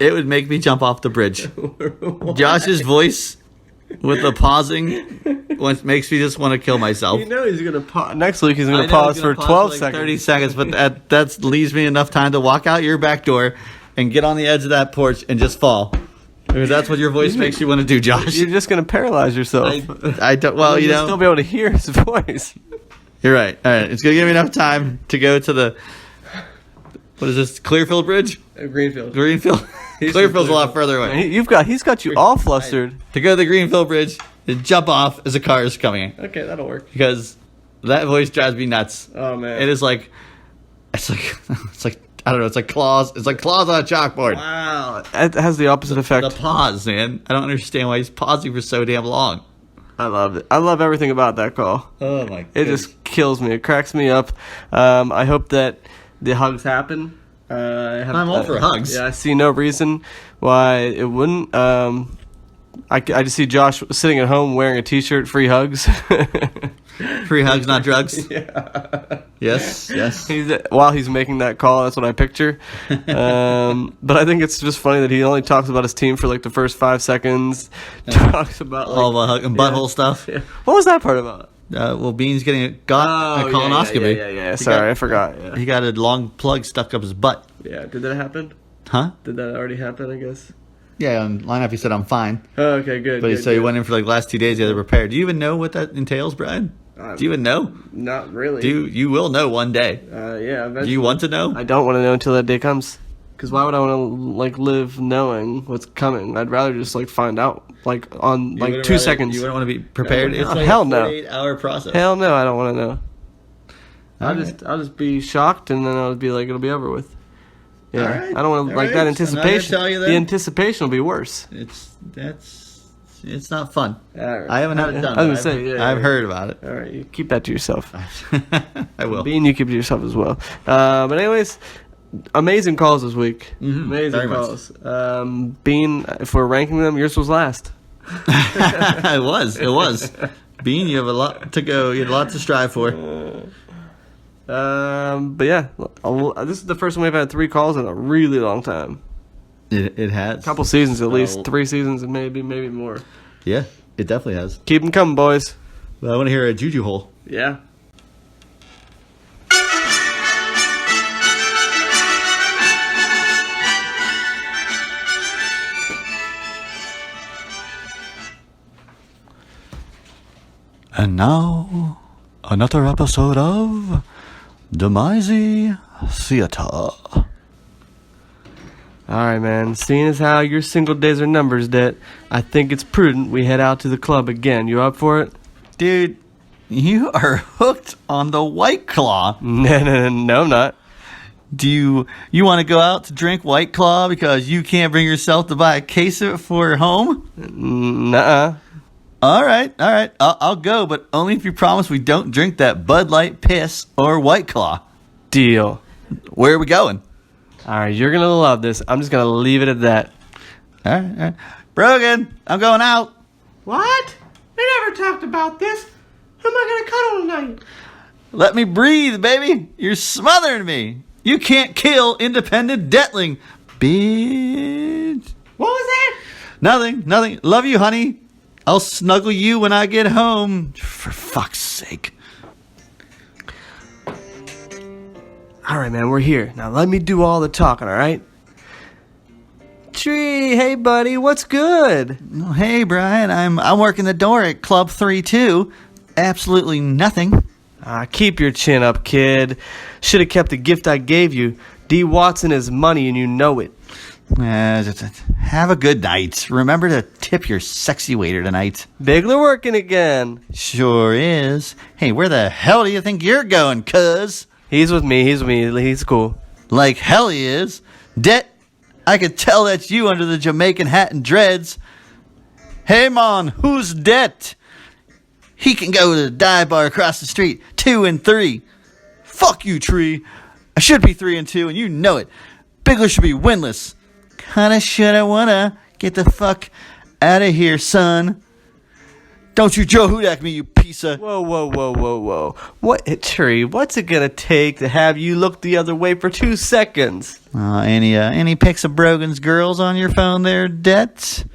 it would make me jump off the bridge. Josh's voice with the pausing makes me just want to kill myself. You know he's gonna pause next week. He's gonna pause for 12 seconds, 30 seconds, but that leaves me enough time to walk out your back door and get on the edge of that porch and just fall. Because that's what your voice makes you want to do, Josh. You're just gonna paralyze yourself. I don't. Well, you know, still be able to hear his voice. You're right. All right, it's gonna give me enough time to go to the. What is this? Clearfield Bridge? Greenfield. Clearfield's a lot further away. He's got you all flustered. To go to the Greenfield Bridge and jump off as a car is coming. Okay, that'll work. Because that voice drives me nuts. Oh man, it is like, it's like I don't know. It's like claws. It's like claws on a chalkboard. Wow, it has the opposite effect. The pause, man. I don't understand why he's pausing for so damn long. I love it. I love everything about that call. Oh my! It just kills me. It cracks me up. I hope that the hugs happen. I'm all for hugs. Yeah, I see no reason why it wouldn't. I just see Josh sitting at home wearing a T-shirt, free hugs. Free hugs, not drugs. Yeah. Yes. While he's making that call, that's what I picture. But I think it's just funny that he only talks about his team for like the first 5 seconds. Talks about like, all the hug and butthole stuff. Yeah. What was that part about? Well, Bean's getting a colonoscopy. Yeah. Sorry, I forgot. Yeah. He got a long plug stuck up his butt. Yeah, did that happen? Huh? Did that already happen, I guess? Yeah, on lineup he said, I'm fine. Oh, okay, good. But he went in for like the last 2 days, he had to prepare. Do you even know what that entails, Brian? Do you even know? Not really. You will know one day. Yeah, eventually. Do you want to know? I don't want to know until that day comes. Because why would I want to like live knowing what's coming? I'd rather just like find out like on like 2 seconds. You wouldn't want to be prepared? No, it's like hell a no. 48-hour process. Hell no, I don't want to know. Right. I'll just be shocked and then I'll be like it'll be over with. Yeah, All right. I don't want to like that anticipation. The anticipation will be worse. It's not fun. All right. I haven't had it done. I was gonna say, I've heard about it. All right, you keep that to yourself. I will. Bean, you keep it to yourself as well. But anyways, amazing calls this week. Mm-hmm. Amazing Very calls. Bean, if we're ranking them, yours was last. It was. Bean, you have a lot to go. You have a lot to strive for. But yeah, this is the first time we've had 3 calls in a really long time. It has. A couple seasons at least. 3 seasons and maybe more. Yeah, it definitely has. Keep them coming, boys. Well, I want to hear a juju hole. Yeah. And now, another episode of Demise Theater. Alright, man. Seeing as how your single days are numbers, Det, I think it's prudent we head out to the club again. You up for it? Dude, you are hooked on the White Claw. No, I'm not. Do you want to go out to drink White Claw because you can't bring yourself to buy a case of it for home? Nuh-uh. All right. I'll go, but only if you promise we don't drink that Bud Light piss or White Claw. Deal. Where are we going? Alright, you're gonna love this. I'm just gonna leave it at that. All right. Brogan, I'm going out. What? We never talked about this. Who am I gonna cuddle tonight? Let me breathe, baby. You're smothering me. You can't kill independent Detling, bitch. What was that? Nothing. Love you, honey. I'll snuggle you when I get home. For fuck's sake. Alright, man, we're here. Now let me do all the talking, alright? Tree, hey buddy, what's good? Oh, hey, Brian. I'm working the door at Club 3-2. Absolutely nothing. Keep your chin up, kid. Should have kept the gift I gave you. D. Watson is money and you know it. Have a good night. Remember to tip your sexy waiter tonight. Bigler working again. Sure is. Hey, where the hell do you think you're going, cuz? He's with me. He's cool. Like hell he is. Det, I could tell that's you under the Jamaican hat and dreads. Hey, man, who's Det? He can go to the dive bar across the street, 2 and 3. Fuck you, Tree. I should be 3 and 2, and you know it. Bigler should be winless. Kinda, shoulda, woulda. Get the fuck out of here, son. Don't you Joe Hudak me, you piece of... Whoa. What, Tree, what's it gonna take to have you look the other way for 2 seconds? Any pics of Brogan's girls on your phone there, Det?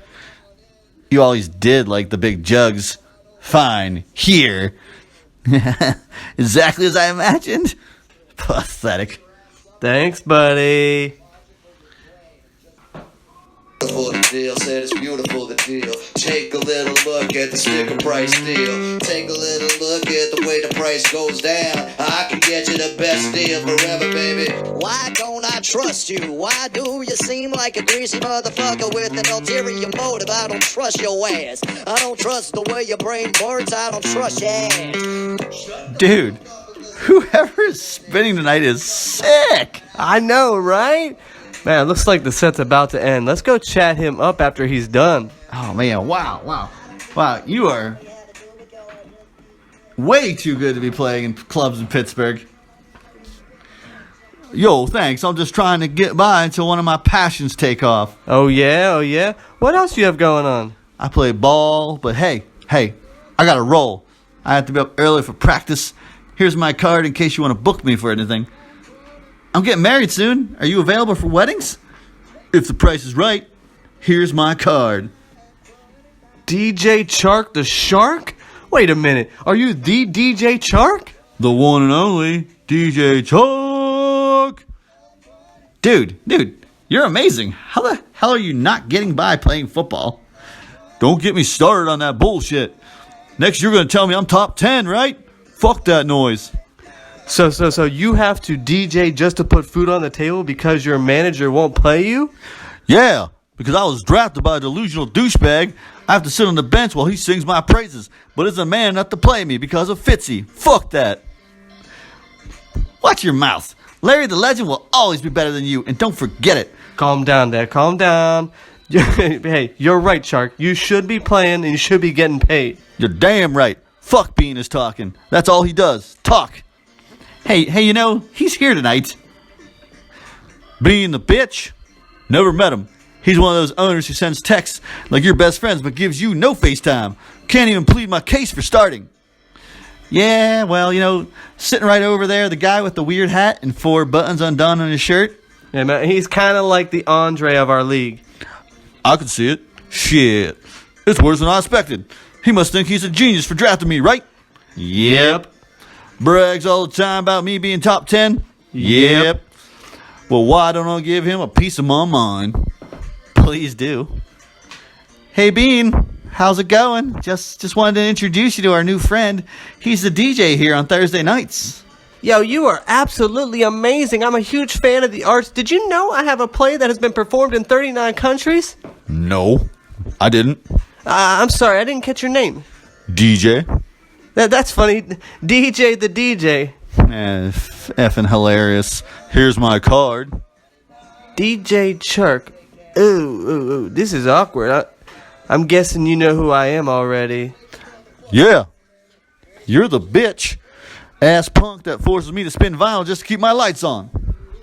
You always did like the big jugs. Fine, here. Exactly as I imagined. Pathetic. Thanks, buddy. Beautiful the deal, said it's beautiful the deal. Take a little look at the sticker price deal. Take a little look at the way the price goes down. I can get you the best deal forever, baby. Why don't I trust you? Why do you seem like a greasy motherfucker with an ulterior motive? I don't trust your ass. I don't trust the way your brain works. I don't trust your ass. Dude, whoever is spinning tonight is sick. I know, right? Man, looks like the set's about to end. Let's go chat him up after he's done. Oh, man, wow, you are way too good to be playing in clubs in Pittsburgh. Yo, thanks. I'm just trying to get by until one of my passions take off. Oh yeah? What else you have going on? I play ball, but hey, I gotta roll. I have to be up early for practice. Here's my card in case you want to book me for anything. I'm getting married soon. Are you available for weddings? If the price is right, here's my card. DJ Chark the Shark? Wait a minute. Are you the DJ Chark? The one and only DJ Chalk. Dude, you're amazing. How the hell are you not getting by playing football? Don't get me started on that bullshit. Next you're going to tell me I'm top 10, right? Fuck that noise. So you have to DJ just to put food on the table because your manager won't play you? Yeah, because I was drafted by a delusional douchebag. I have to sit on the bench while he sings my praises, but isn't man enough to play me because of Fitzy. Fuck that. Watch your mouth. Larry the Legend will always be better than you, and don't forget it. Calm down, Dad. Calm down. Hey, you're right, Shark. You should be playing and you should be getting paid. You're damn right. Fuck Bean is talking. That's all he does. Talk. Hey, you know, he's here tonight. Bean the bitch? Never met him. He's one of those owners who sends texts like your best friends but gives you no FaceTime. Can't even plead my case for starting. Yeah, well, you know, sitting right over there, the guy with the weird hat and 4 buttons undone on his shirt. Yeah, man, he's kind of like the Andre of our league. I could see it. Shit. It's worse than I expected. He must think he's a genius for drafting me, right? Yep. Brags all the time about me being top 10? Yep. Well, why don't I give him a piece of my mind? Please do. Hey, Bean. How's it going? Just wanted to introduce you to our new friend. He's the DJ here on Thursday nights. Yo, you are absolutely amazing. I'm a huge fan of the arts. Did you know I have a play that has been performed in 39 countries? No, I didn't. I'm sorry, I didn't catch your name. DJ. That's funny. DJ the DJ. Effing hilarious. Here's my card. DJ Chirk. Ooh, this is awkward. I'm guessing you know who I am already. Yeah. You're the bitch ass punk that forces me to spin vinyl just to keep my lights on.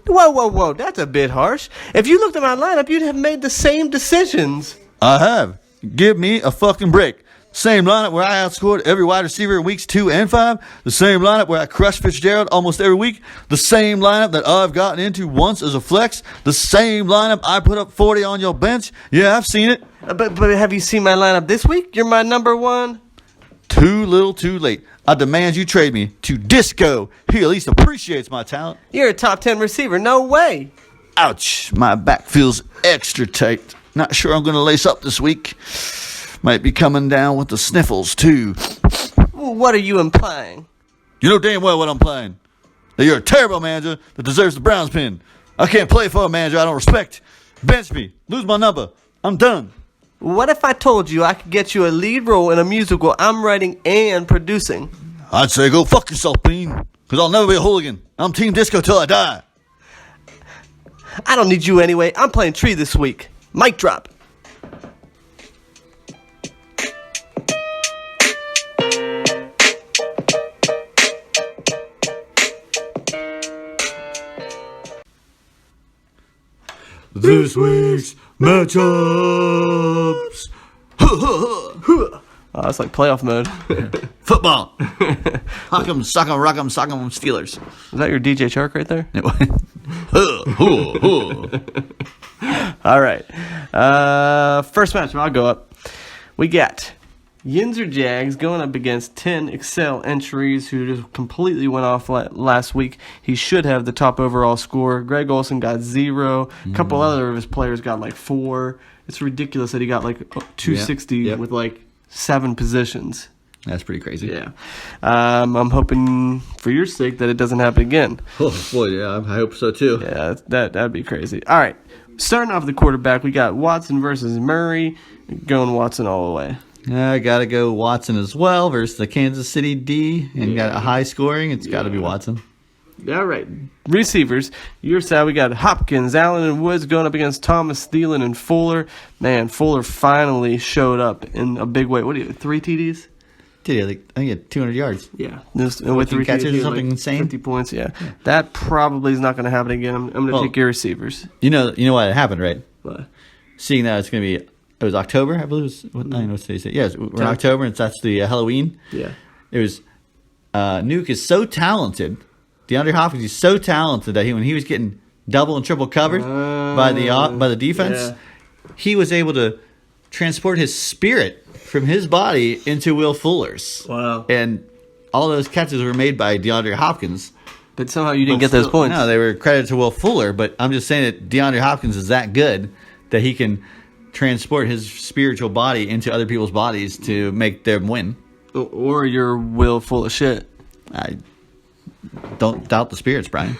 Whoa, that's a bit harsh. If you looked at my lineup, you'd have made the same decisions. I have. Give me a fucking break. Same lineup where I outscored every wide receiver in weeks 2 and 5. The same lineup where I crushed Fitzgerald almost every week. The same lineup that I've gotten into once as a flex. The same lineup I put up 40 on your bench. Yeah, I've seen it. But have you seen my lineup this week? You're my number one. Too little, too late. I demand you trade me to Disco. He at least appreciates my talent. You're a top 10 receiver. No way. Ouch. My back feels extra tight. Not sure I'm going to lace up this week. Might be coming down with the sniffles, too. What are you implying? You know damn well what I'm playing. That you're a terrible manager that deserves the Browns pin. I can't play for a manager I don't respect. Bench me. Lose my number. I'm done. What if I told you I could get you a lead role in a musical I'm writing and producing? I'd say go fuck yourself, Bean. Because I'll never be a hooligan. I'm Team Disco till I die. I don't need you anyway. I'm playing Tree this week. Mic drop. This week's matchups. Oh, that's like playoff mode. Football. Huck 'em, suck 'em, rock 'em, sock 'em, Steelers. Is that your DJ Shark right there? All right. First match, I'll go up. We got Yinzer Jags going up against 10 Excel entries who just completely went off last week. He should have the top overall score. Greg Olson got 0. A couple other of his players got like 4. It's ridiculous that he got like 260 with like 7 positions. That's pretty crazy. Yeah. I'm hoping for your sake that it doesn't happen again. Oh, boy, yeah, I hope so too. Yeah, that'd be crazy. All right. Starting off the quarterback, we got Watson versus Murray. Going Watson all the way. I got to go Watson as well versus the Kansas City D. And got a high scoring. It's got to be Watson. All right. Receivers. Your side, we got Hopkins, Allen, and Woods going up against Thomas, Thielen, and Fuller. Man, Fuller finally showed up in a big way. What do you 3 TDs? Did I think he had 200 yards. Yeah. With 3 catches TDs, or something like insane. 50 points, yeah. That probably is not going to happen again. I'm going to take your receivers. You know what happened, right? What? Seeing that it's going to be, it was October, I believe. What's today's date? Yeah, we're in October, and that's the Halloween. Yeah. It was, Nuke is so talented. DeAndre Hopkins is so talented that when he was getting double and triple covered by the defense, he was able to transport his spirit from his body into Will Fuller's. Wow. And all those catches were made by DeAndre Hopkins. But somehow you didn't get those points. No, they were credited to Will Fuller, but I'm just saying that DeAndre Hopkins is that good that he can transport his spiritual body into other people's bodies to make them win. Or you're Will full of shit. I don't doubt the spirits, Brian.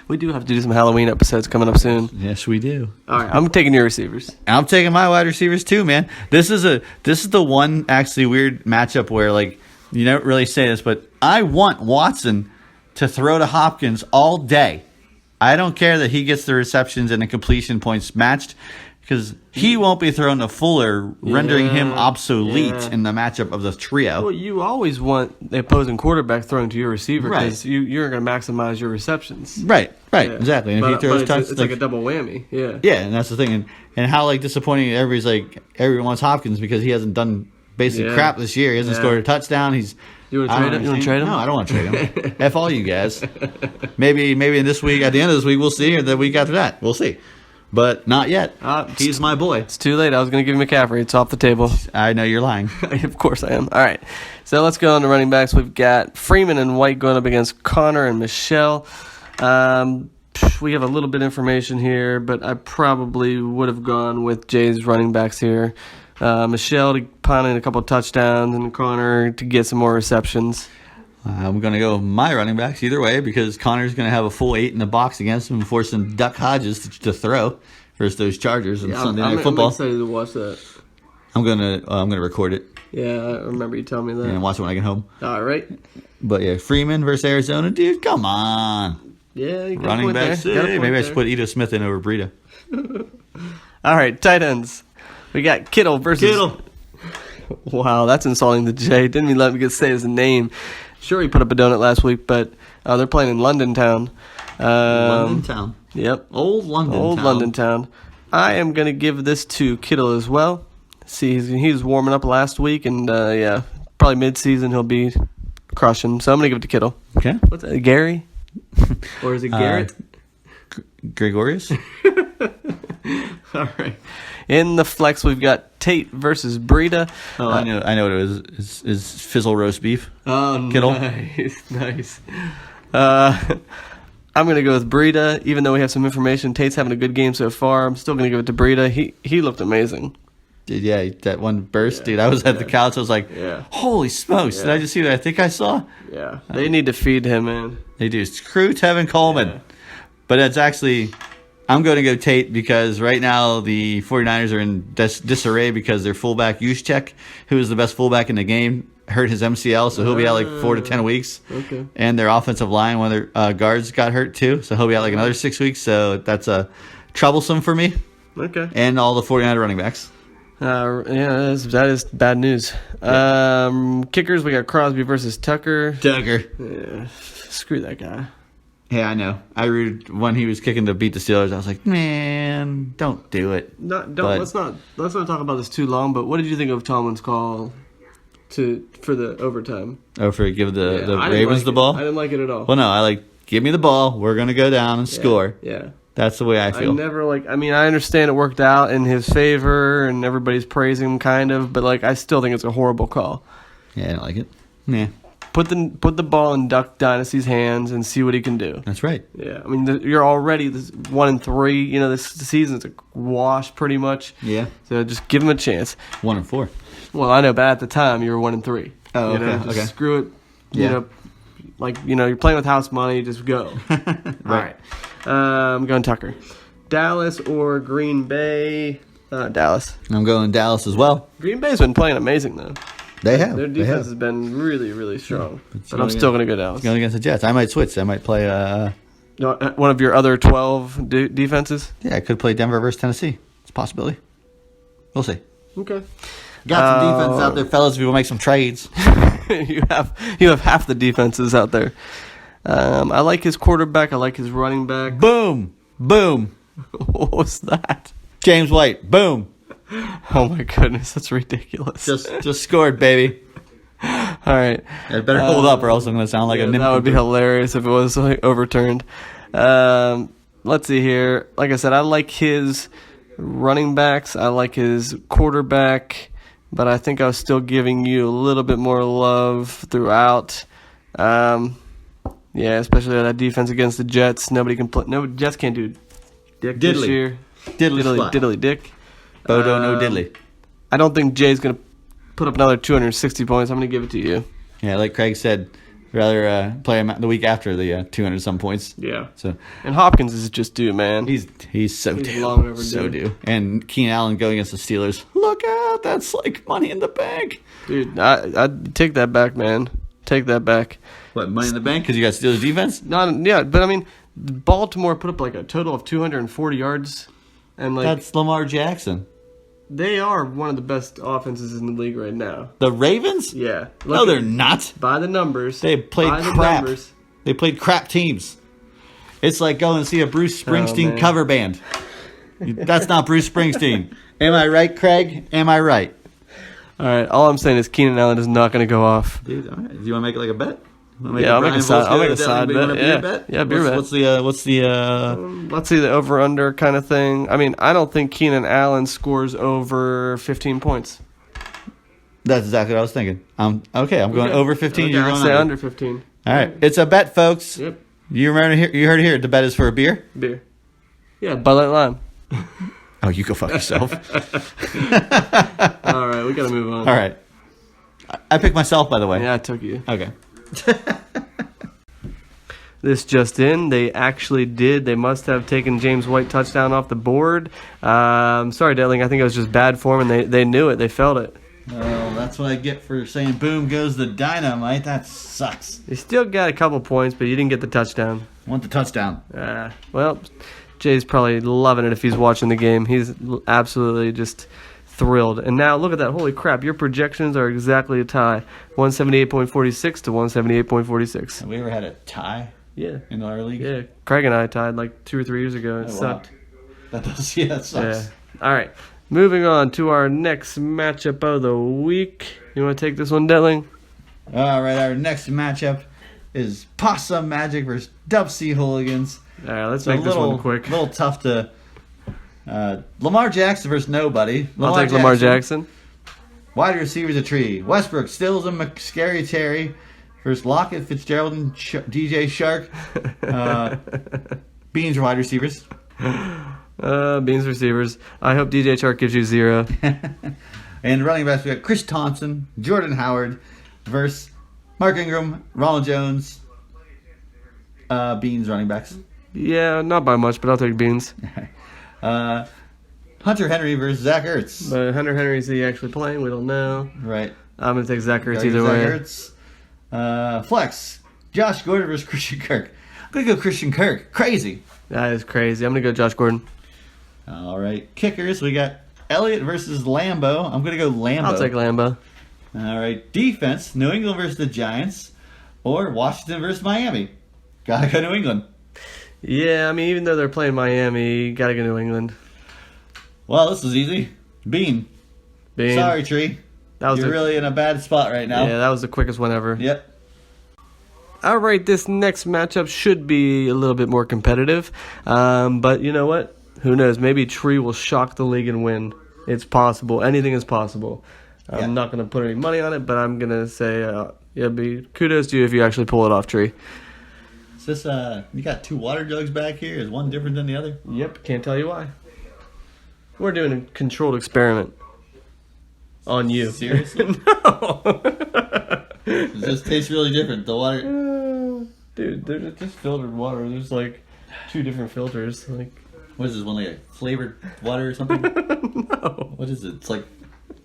We do have to do some Halloween episodes coming up soon. Yes, we do. All right, I'm taking your receivers. I'm taking my wide receivers too, man. This is the one actually weird matchup where like you don't really say this, but I want Watson to throw to Hopkins all day. I don't care that he gets the receptions and the completion points matched because he won't be thrown to Fuller, rendering him obsolete in the matchup of the trio. Well, you always want the opposing quarterback thrown to your receiver because you're going to maximize your receptions. Right, exactly. And if he throws touchdowns, it's like a double whammy. Yeah. Yeah, and that's the thing. And how like disappointing everyone wants Hopkins because he hasn't done basic crap this year. He hasn't scored a touchdown. You want to trade him? You want to trade him? No, I don't want to trade him. F all you guys. Maybe in this week, at the end of this week, we'll see, or the week after that, we'll see. But not yet. He's my boy. It's too late. I was going to give him McCaffrey. It's off the table. I know you're lying. Of course I am. All right. So let's go on to running backs. We've got Freeman and White going up against Connor and Michelle. We have a little bit of information here, but I probably would have gone with Jay's running backs here. Michelle to pound in a couple of touchdowns and Connor to get some more receptions. I'm going to go with my running backs either way because Connor's going to have a full 8 in the box against him, forcing Duck Hodges to throw versus those Chargers on Sunday Night Football. I'm excited to watch that. I'm gonna record it. Yeah, I remember you telling me that. And watch it when I get home. All right. But yeah, Freeman versus Arizona, dude. Come on. Yeah, you got Running a point backs. there. Got a point Maybe I there. should put Ito Smith in over Breida. All right, tight ends. We got Kittle versus. Kittle. Wow, that's insulting to Jay. Didn't even let me say his name. Sure, he put up a donut last week, but they're playing in London Town. London Town. Yep. Old London Town. London Town. I am going to give this to Kittle as well. See, he was warming up last week, and yeah, probably mid-season he'll be crushing. So I'm going to give it to Kittle. Okay. What's that, Gary? Or is it Garrett? Gregorius? All right. In the flex, we've got Tate versus Breida. Oh, I know what it is. Is Fizzle roast beef. Oh, Kittle. Nice. I'm going to go with Breida, even though we have some information. Tate's having a good game so far. I'm still going to give it to Breida. He looked amazing. Dude, yeah, that one burst, dude. I was at the couch. I was like, holy smokes. Did I just see what I think I saw? Yeah. They need to feed him, man. They do. Screw Tevin Coleman. Yeah. But it's actually, I'm going to go Tate because right now the 49ers are in disarray because their fullback, Juszczyk, who is the best fullback in the game, hurt his MCL, so he'll be out like 4 to 10 weeks. Okay. And their offensive line, one of their guards got hurt too, so he'll be out like another 6 weeks. So that's troublesome for me. Okay. And all the 49er running backs. Yeah, that is bad news. Kickers, we got Crosby versus Tucker. Yeah, screw that guy. Yeah, I know. I rooted when he was kicking to beat the Steelers. I was like, man, don't do it. Let's not talk about this too long. But what did you think of Tomlin's call for the overtime? Oh, for give the I didn't Ravens like the it. ball? I didn't like it at all. Well, no, I give me the ball. We're gonna go down and score. Yeah. That's the way I feel. I understand it worked out in his favor and everybody's praising him kind of, but I still think it's a horrible call. Yeah, I don't like it. Yeah. Put the ball in Duck Dynasty's hands and see what he can do. That's right. Yeah, I mean you're already 1-3. You know this season's a wash pretty much. Yeah. So just give him a chance. 1-4. Well, I know, but at the time you were 1-3. Oh, okay. Okay. Screw it. You know, you're playing with house money. Just go. Right. All right. I'm going Tucker. Dallas or Green Bay? Dallas. I'm going Dallas as well. Green Bay's been playing amazing though. They have. Their defense has been really, really strong. Yeah, but I'm still going to go Dallas. Going against the Jets. I might switch. I might play. One of your other 12 defenses? Yeah, I could play Denver versus Tennessee. It's a possibility. We'll see. Okay. Got some defense out there, fellas. If you will make some trades. you have half the defenses out there. I like his quarterback. I like his running back. Boom. Boom. What was that? James White. Boom. Oh my goodness, that's ridiculous. Just scored, baby. All right. I better hold up, or else I'm going to sound like a nymph. That would be hilarious if it was overturned. Let's see here. Like I said, I like his running backs. I like his quarterback, but I think I was still giving you a little bit more love throughout. Yeah, especially that defense against the Jets. Nobody can play. No, Jets can't do dick this Diddly. year. Diddly dick. Bodo no diddly. I don't think Jay's going to put up another 260 points. I'm going to give it to you. Yeah, like Craig said, rather play him the week after the 200-some points. Yeah. So and Hopkins is just due, man. He's so due. long overdue. So due. And Keenan Allen going against the Steelers. Look out. That's like money in the bank. Dude, I'd take that back, man. Take that back. What, money in the bank because you got Steelers defense? Yeah, but I mean, Baltimore put up a total of 240 yards. And that's Lamar Jackson. They are one of the best offenses in the league right now. The Ravens? Yeah. No, they're not. By the numbers. They played crap. They played crap teams. It's like going and see a Bruce Springsteen cover band. That's not Bruce Springsteen. Am I right, Craig? Am I right? All right. All I'm saying is Keenan Allen is not going to go off. Dude, all right. Do you want to make it like a bet? I'll make a side bet. Yeah, beer bet. What's the let's see the over under kind of thing. I mean, I don't think Keenan Allen scores over 15 points. That's exactly what I was thinking. I'm going over 15. Okay, You're going say under 15. All right, it's a bet, folks. Yep. You heard it here. The bet is for a beer. Beer. Yeah, Bud Light Lime. Oh, you go fuck yourself. All right, we gotta move on. All right. I picked myself, by the way. Yeah, I took you. Okay. This just in, they actually did. They must have taken James White touchdown off the board. Sorry, Detling. I think it was just bad form, and they knew it. They felt it. Well, that's what I get for saying boom goes the dynamite. That sucks. You still got a couple points, but you didn't get the touchdown. Want the touchdown. Well, Jay's probably loving it if he's watching the game. He's absolutely just thrilled. And now, look at that. Holy crap. Your projections are exactly a tie. 178.46 to 178.46. Have we ever had a tie? Yeah. In our league? Yeah. Craig and I tied like 2 or 3 years ago. It sucked. Wow. That sucks. Yeah. All right. Moving on to our next matchup of the week. You want to take this one, Detling? All right. Our next matchup is Possum Magic versus Dub C Hooligans. All right. Let's make this one quick. A little tough to... Lamar Jackson versus nobody. I'll take Lamar Jackson. Wide receivers a tree. Westbrook, Stills, and McScary Terry versus Lockett, Fitzgerald, and DJ Shark. Beans are wide receivers. Beans receivers. I hope DJ Shark gives you 0. And running backs, we got Chris Thompson, Jordan Howard versus Mark Ingram, Ronald Jones. Beans running backs. Yeah, not by much, but I'll take Beans. Hunter Henry versus Zach Ertz. But Hunter Henry's he actually playing? We don't know. Right. I'm going to take Zach Ertz either way. Ertz. Flex. Josh Gordon versus Christian Kirk. I'm going to go Christian Kirk. Crazy. That is crazy. I'm going to go Josh Gordon. All right. Kickers. We got Elliott versus Lambo. I'm going to go Lambo. I'll take Lambo. All right. Defense. New England versus the Giants. Or Washington versus Miami. Got to go New England. Yeah, I mean, even though they're playing Miami, got to go New England. Well, this is easy. Bean. Sorry, Tree. You're really in a bad spot right now. Yeah, that was the quickest one ever. Yep. All right, this next matchup should be a little bit more competitive. But you know what? Who knows? Maybe Tree will shock the league and win. It's possible. Anything is possible. I'm not going to put any money on it, but I'm going to say kudos to you if you actually pull it off, Tree. Is this, you got 2 water jugs back here? Is one different than the other? Yep, can't tell you why. We're doing a controlled experiment on you. Seriously? No. It just tastes really different. The water... Dude, they're just filtered water. There's like 2 different filters. Like, what is this one, like a flavored water or something? No. What is it? It's like,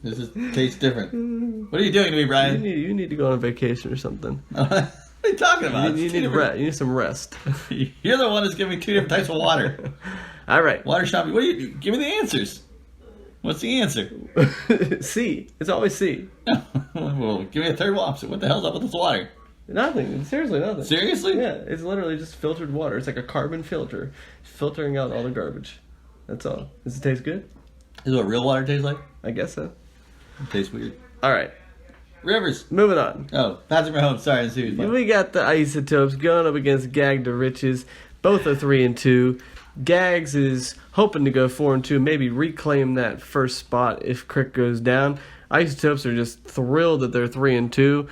this just tastes different. What are you doing to me, Brian? You need to go on a vacation or something. What are you talking about? You need some rest. You're the one that's giving me 2 different types of water. All right. Water shopping. What do you do? Give me the answers. What's the answer? C. It's always C. Well, give me a third option. What the hell's up with this water? Nothing. Seriously, nothing. Seriously? Yeah, it's literally just filtered water. It's like a carbon filter, filtering out all the garbage. That's all. Does it taste good? Is what real water tastes like? I guess so. It tastes weird. All right. Rivers. Moving on. Oh, Patrick Mahomes. Sorry, I'm serious. We got the Isotopes going up against Gag to Riches. Both are 3-2. Gags is hoping to go 4-2, maybe reclaim that first spot if Crick goes down. Isotopes are just thrilled that they're 3-2.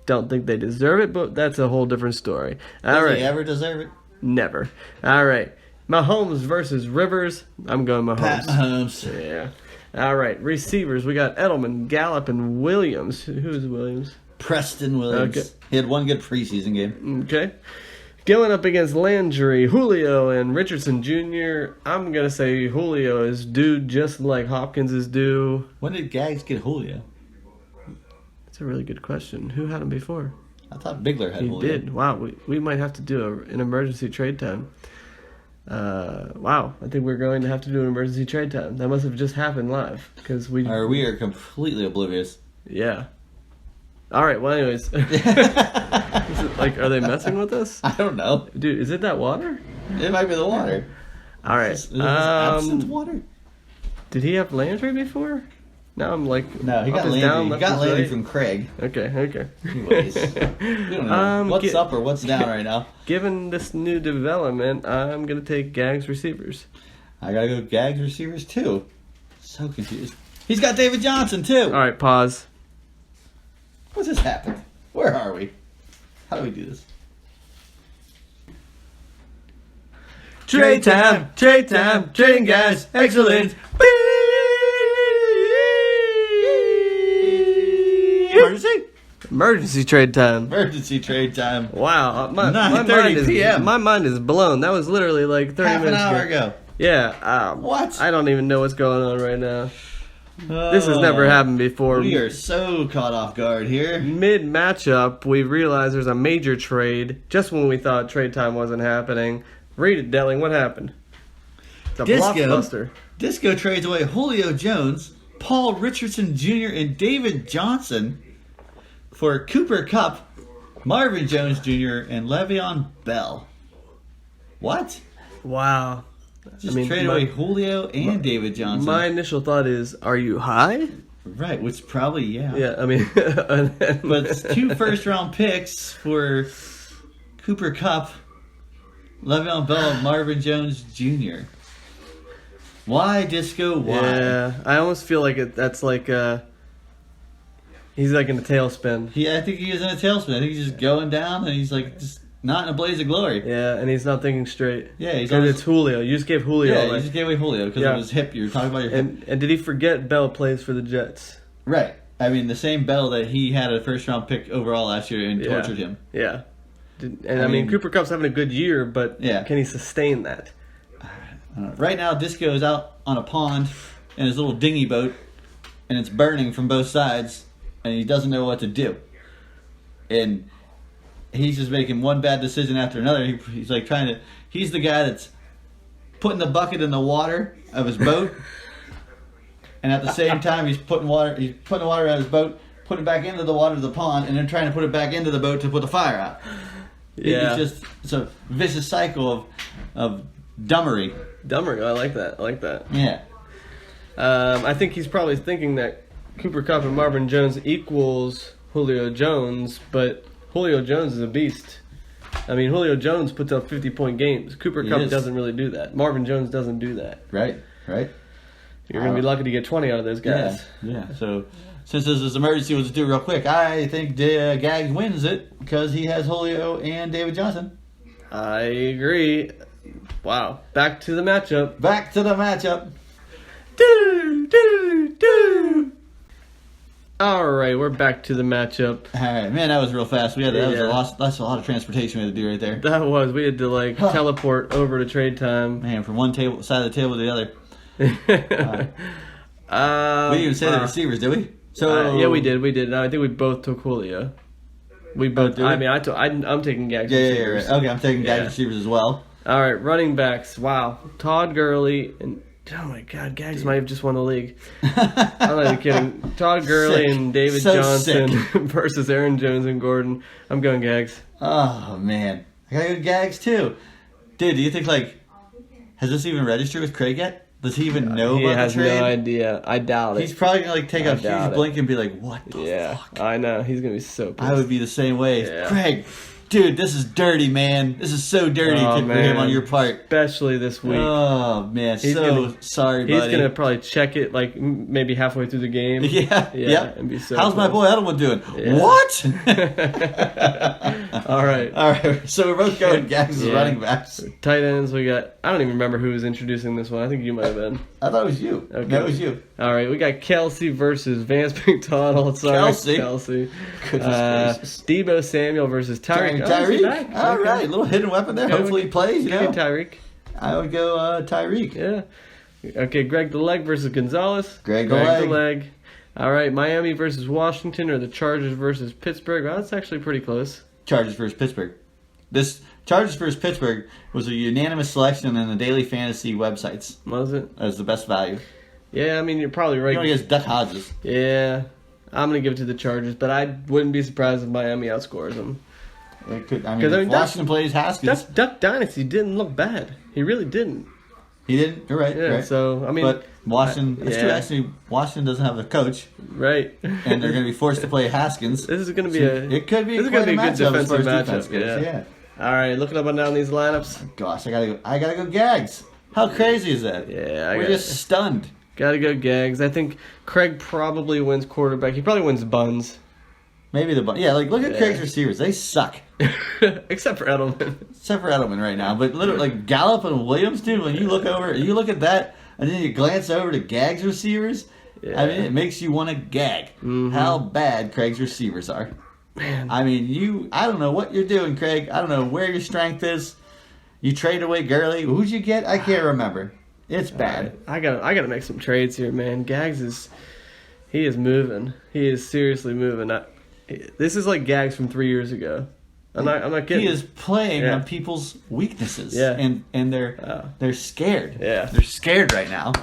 Don't think they deserve it, but that's a whole different story. All right. Does he ever deserve it? Never. All right. Mahomes versus Rivers. I'm going Mahomes. Pat Mahomes. Yeah. All right. Receivers. We got Edelman, Gallup, and Williams. Who's Williams? Preston Williams. Okay. He had one good preseason game. Okay. Going up against Landry, Julio, and Richardson Jr., I'm going to say Julio is due just like Hopkins is due. When did Gags get Julio? That's a really good question. Who had him before? I thought Bigler had Julio. He did. Wow. We might have to do an emergency trade time. Wow. I think we're going to have to do an emergency trade time. That must have just happened live. We are completely oblivious. Yeah. All right. Well, anyways. Are they messing with us? I don't know. Dude, is it that water? It might be the water. All right. Is this absinthe water? Did he have Landry before? Now I'm like... No, he got Landry. He got Landry from Craig. Okay. Anyways. We don't know what's up or what's down right now. Given this new development, I'm going to take Gags receivers. I got to go Gags receivers too. So confused. He's got David Johnson too. All right, pause. What's just happened? Where are we? How do we do this? Trade time, trading guys, excellent. Emergency? Emergency trade time. Emergency trade time. Wow, my 9:30 p.m. My mind is blown. That was literally like 30 Half an minutes hour ago. Yeah. What? I don't even know what's going on right now. This has never happened before. We are so caught off guard here. Mid matchup, we realized there's a major trade. Just when we thought trade time wasn't happening. Read it, Delling. What happened? It's a blockbuster. Disco trades away Julio Jones, Paul Richardson Jr., and David Johnson for Cooper Kupp, Marvin Jones Jr., and Le'Veon Bell. What? Wow. Just trade away Julio and David Johnson. My initial thought is, are you high? Right, which probably, yeah. Yeah, I mean... but it's 2 first-round picks for Cooper Kupp, Le'Veon Bell, and Marvin Jones Jr. Why, Disco? Why? Yeah, I almost feel like that's like... he's like in a tailspin. I think he is in a tailspin. I think he's just going down, and he's like just not in a blaze of glory. Yeah, and he's not thinking straight. Yeah, he's because it's Julio. You just gave Julio away. Yeah, you just gave away Julio because of his hip. You were talking about your hip. And did he forget Bell plays for the Jets? Right. I mean, the same Bell that he had a first-round pick overall last year and tortured him. Yeah. I mean, Cooper Kupp's having a good year, but can he sustain that? Right now, Disco is out on a pond in his little dinghy boat, and it's burning from both sides, and he doesn't know what to do. And he's just making one bad decision after another. He's like he's the guy that's putting the bucket in the water of his boat, and at the same time he's putting the water out of his boat, putting it back into the water of the pond, and then trying to put it back into the boat to put the fire out. Yeah. It's a vicious cycle of dummery. Dummery, I like that. Yeah. I think he's probably thinking that Cooper Kupp and Marvin Jones equals Julio Jones, but Julio Jones is a beast. I mean, Julio Jones puts up 50-point games. Cooper Kupp doesn't really do that. Marvin Jones doesn't do that. Right. You're going to be lucky to get 20 out of those guys. Yeah. So, since this is emergency, we'll just do it real quick. I think Gags wins it because he has Julio and David Johnson. I agree. Wow. Back to the matchup. All right, we're back to the matchup. All right, man, that was real fast. That's a lot of transportation we had to do right there. That was. We had to teleport over to trade time. Man, from one side of the table to the other. We didn't even say the receivers, did we? So yeah, we did. I think we both took Julio. We both. I mean, I'm taking Gags. Yeah, right. Okay, I'm taking Gags receivers as well. All right, running backs. Wow, Todd Gurley and oh my God, Gags might have just won the league. I'm not even kidding. Todd Gurley and David Johnson versus Aaron Jones and Gordon. I'm going Gags. Oh man, I gotta go Gags too. Dude, do you think has this even registered with Craig yet? Does he even know about the trade? He has no idea. I doubt it. He's probably going to take a huge blink and be like, what the fuck? I know. He's going to be so pissed. I would be the same way. Yeah. Craig, dude, this is dirty, man. This is so dirty for him on your part. Especially this week. Oh, man. Sorry, buddy. He's going to probably check it maybe halfway through the game. Yeah. And be so How's my boy Edelman doing? Yeah. What? All right. So we're both going Gags as running backs. Tight ends, we got... I don't even remember who was introducing this one. I think you might have been. I thought it was you. Okay. No, it was you. All right, we got Kelsey versus Vance McDonald. Sorry, Kelsey. Deebo Samuel versus Tyreek. Tyreek. All right, little hidden weapon there. Hopefully he plays. Tyreek. I would go Tyreek. Yeah. Okay, Greg the Leg versus Gonzalez. Greg the Leg. All right, Miami versus Washington, or the Chargers versus Pittsburgh. Well, that's actually pretty close. Chargers versus Pittsburgh. This Chargers versus Pittsburgh was a unanimous selection in the daily fantasy websites. Was it? As the best value. Yeah, I mean, you're probably right. You're going against Duck Hodges. Yeah. I'm going to give it to the Chargers, but I wouldn't be surprised if Miami outscores them. It could. I mean, Washington plays Haskins. Duck Dynasty didn't look bad. He really didn't. He didn't? You're right. Yeah, right. So, I mean... But Washington... It's true, actually. Washington doesn't have a coach. Right. And they're going to be forced to play Haskins. This is going to be It could be a good defensive matchup. Yeah. All right, looking up and down these lineups. Gosh, I gotta go Gags. How crazy is that? Yeah, we're just stunned. Gotta go Gags. I think Craig probably wins quarterback. He probably wins buns. Maybe the buns. Yeah, look at Craig's receivers. They suck. Except for Edelman. Right now. But literally, Gallup and Williams, dude. When you look at that, and then you glance over to Gags' receivers. Yeah. I mean, it makes you want to gag. Mm-hmm. How bad Craig's receivers are. Man. I mean, I don't know what you're doing, Craig. I don't know where your strength is. You trade away Gurley. Who'd you get? I can't remember. It's bad. I gotta make some trades here, man. Gags is moving. He is seriously moving. This is like Gags from 3 years ago. I'm not kidding. He is playing on people's weaknesses. Yeah. And they're scared. Yeah. They're scared right now.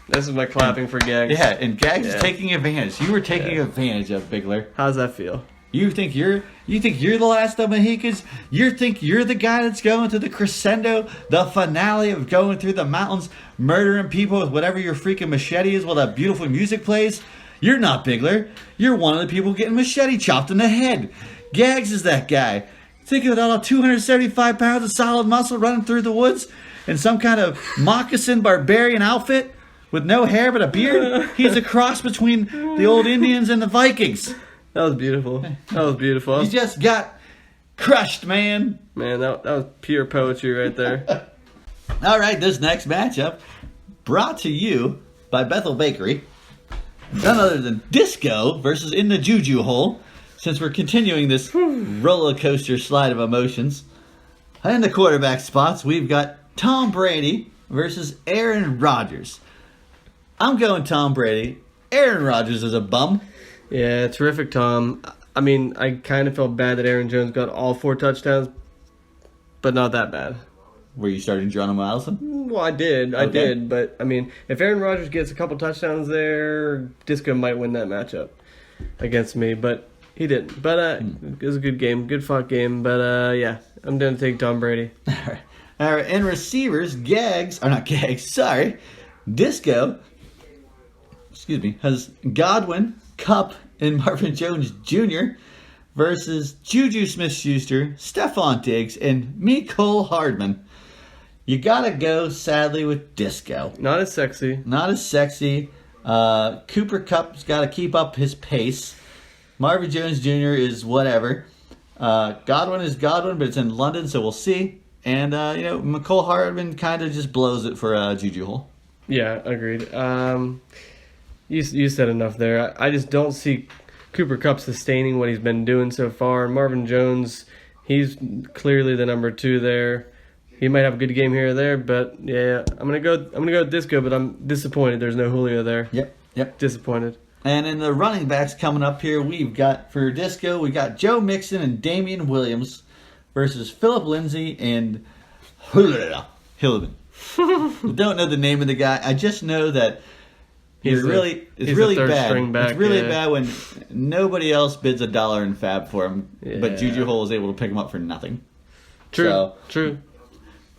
This is my clapping for Gags. Yeah, and Gags is taking advantage. You were taking advantage of Bigler. How's that feel? You think you're the last of Mohicans? You think you're the guy that's going to the crescendo, the finale of going through the mountains, murdering people with whatever your freaking machete is while that beautiful music plays? You're not Bigler. You're one of the people getting machete chopped in the head. Gags is that guy. Think of it all, 275 pounds of solid muscle running through the woods in some kind of moccasin barbarian outfit with no hair but a beard. He's a cross between the old Indians and the Vikings. That was beautiful. That was beautiful. You just got crushed, man. Man, that was pure poetry right there. All right, this next matchup brought to you by Bethel Bakery. None other than Disco versus In the Juju Hole. Since we're continuing this roller coaster slide of emotions. In the quarterback spots, we've got Tom Brady versus Aaron Rodgers. I'm going Tom Brady. Aaron Rodgers is a bum. Yeah, terrific, Tom. I mean, I kind of felt bad that Aaron Jones got all 4 touchdowns, but not that bad. Were you starting Geronimo Allison? Well, I did. I did. But, I mean, if Aaron Rodgers gets a couple touchdowns there, Disco might win that matchup against me. But he didn't. But it was a good game. Good fought game. But, yeah, I'm going to take Tom Brady. All right. And receivers, Disco, has Godwin, Kupp, and Marvin Jones Jr. versus Juju Smith-Schuster, Stephon Diggs, and Mecole Hardman. You gotta go, sadly, with Disco. Not as sexy. Cooper Kupp's gotta keep up his pace. Marvin Jones Jr. is whatever. Godwin is Godwin, but it's in London, so we'll see. And, Mecole Hardman kind of just blows it for Juju Hole. Yeah, agreed. You said enough there. I just don't see Cooper Kupp sustaining what he's been doing so far. Marvin Jones, he's clearly the number 2 there. He might have a good game here or there, but yeah, I'm gonna go with Disco, but I'm disappointed there's no Julio there. Yep. Disappointed. And in the running backs coming up here, we've got for Disco, we got Joe Mixon and Damian Williams versus Philip Lindsay and Hillman. Don't know the name of the guy. I just know that it's really bad. Back, it's really bad when nobody else bids $1 in fab for him, but Juju Hole is able to pick him up for nothing. True.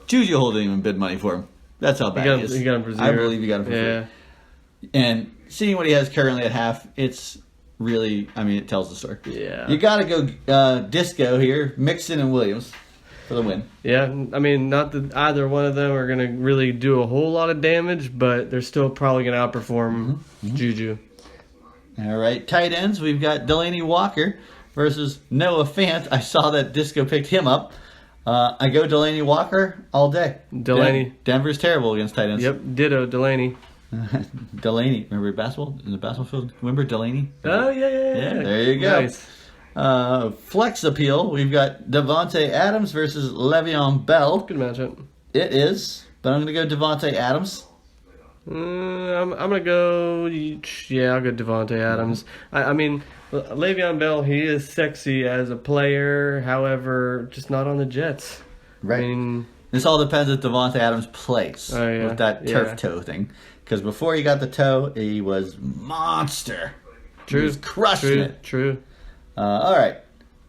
Juju Hole didn't even bid money for him. That's how bad he is. You got him for 0. I believe you got him for free. And seeing what he has currently at half, it's really, it tells the story. Yeah. You got to go Disco here, Mixon and Williams for the win. Yeah, not that either one of them are going to really do a whole lot of damage, but they're still probably going to outperform Juju. All right, tight ends, we've got Delaney Walker versus Noah Fant. I saw that Disco picked him up. I go Delaney Walker all day. Delaney. Denver's terrible against tight ends. Yep, ditto, Delaney. Delaney. Remember basketball? In the basketball field? Remember Delaney? Oh, yeah. Yeah, there you go. Nice. Flex appeal. We've got Devontae Adams versus Le'Veon Bell. Good matchup. It is, but I'm going to go Devontae Adams. I'm going to go... Yeah, I'll go Devontae Adams. Le'Veon Bell, he is sexy as a player. However, just not on the Jets. Right. This all depends if Devontae Adams plays with that turf toe thing. Because before he got the toe, he was monster. True. He was crushing it. True. All right.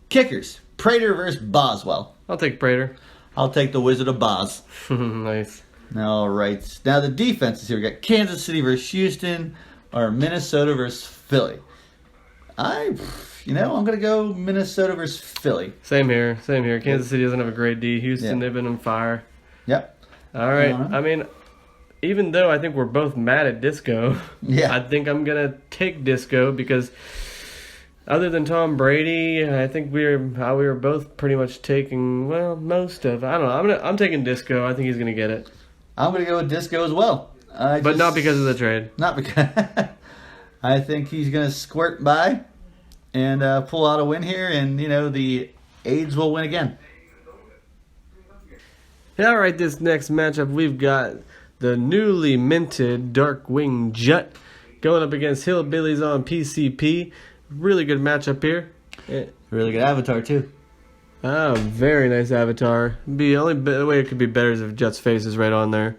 Kickers. Prater versus Boswell. I'll take Prater. I'll take the Wizard of Boz. Nice. All right. Now the defenses here. We got Kansas City versus Houston or Minnesota versus Philly. I'm going to go Minnesota versus Philly. Same here. Kansas City doesn't have a great D. Houston, they've been on fire. Yep. All right. Even though I think we're both mad at Disco, I think I'm going to take Disco because other than Tom Brady, I think we were both pretty much taking, most of. I don't know. I'm taking Disco. I think he's going to get it. I'm going to go with Disco as well. But not because of the trade. Not because... I think he's going to squirt by. and pull out a win here, and the Aids will win again. All right, this next matchup, we've got the newly minted Darkwing Jut going up against Hillbillies on PCP. Really good matchup here. Really good avatar too. Oh, very nice avatar. The way it could be better is if Jut's face is right on there.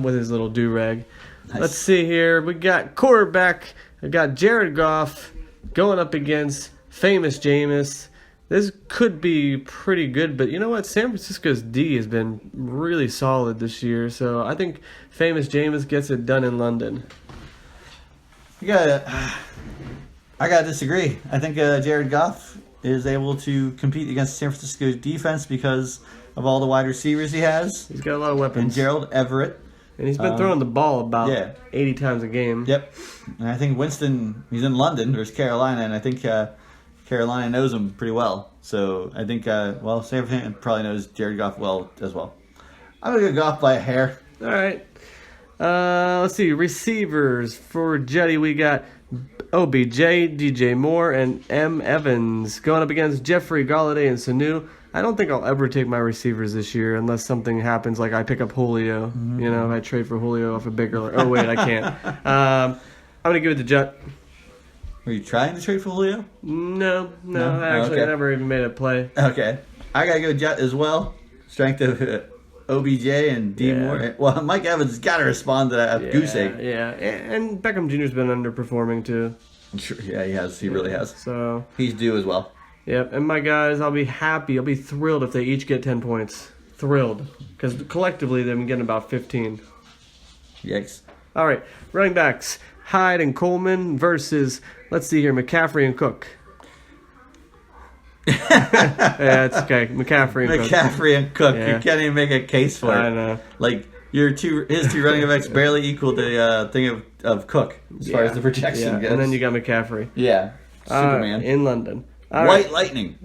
With his little do-rag. Nice. Let's see here. We got quarterback. I got Jared Goff going up against Famous Jameis. This could be pretty good, but you know what? San Francisco's D has been really solid this year, so I think Famous Jameis gets it done in London. I gotta disagree. I think Jared Goff is able to compete against San Francisco's defense because of all the wide receivers he has. He's got a lot of weapons. And Gerald Everett. And he's been throwing the ball about 80 times a game. Yep. And I think Winston, he's in London versus Carolina, and I think Carolina knows him pretty well. So I think, San Francisco probably knows Jared Goff well as well. I'm going to go Goff by a hair. All right. Let's see. Receivers for Jetty, we got OBJ, DJ Moore, and M. Evans going up against Jeffrey Galladay and Sanu. I don't think I'll ever take my receivers this year unless something happens, like I pick up Julio. Mm-hmm. If I trade for Julio off a bigger. Oh wait, I can't. I'm gonna give it to Jet. Were you trying to trade for Julio? No. Actually, I never even made a play. Okay, I gotta go Jet as well. Strength of OBJ and D Moore. Well, Mike Evans has got to respond to that goose egg. Yeah, and Beckham Jr.'s been underperforming too. Sure, yeah, he has. He really has. So he's due as well. Yep, and my guys, I'll be happy. I'll be thrilled if they each get 10 points. Thrilled. Because collectively, they've been getting about 15. Yikes. All right, running backs. Hyde and Coleman versus, let's see here, McCaffrey and Cook. Yeah, it's okay. McCaffrey and Cook. Yeah. You can't even make a case for it. I know. Like, his two running backs barely equal the thing of Cook as far as the projection goes. And then you got McCaffrey. Yeah, Superman. In London. White Lightning.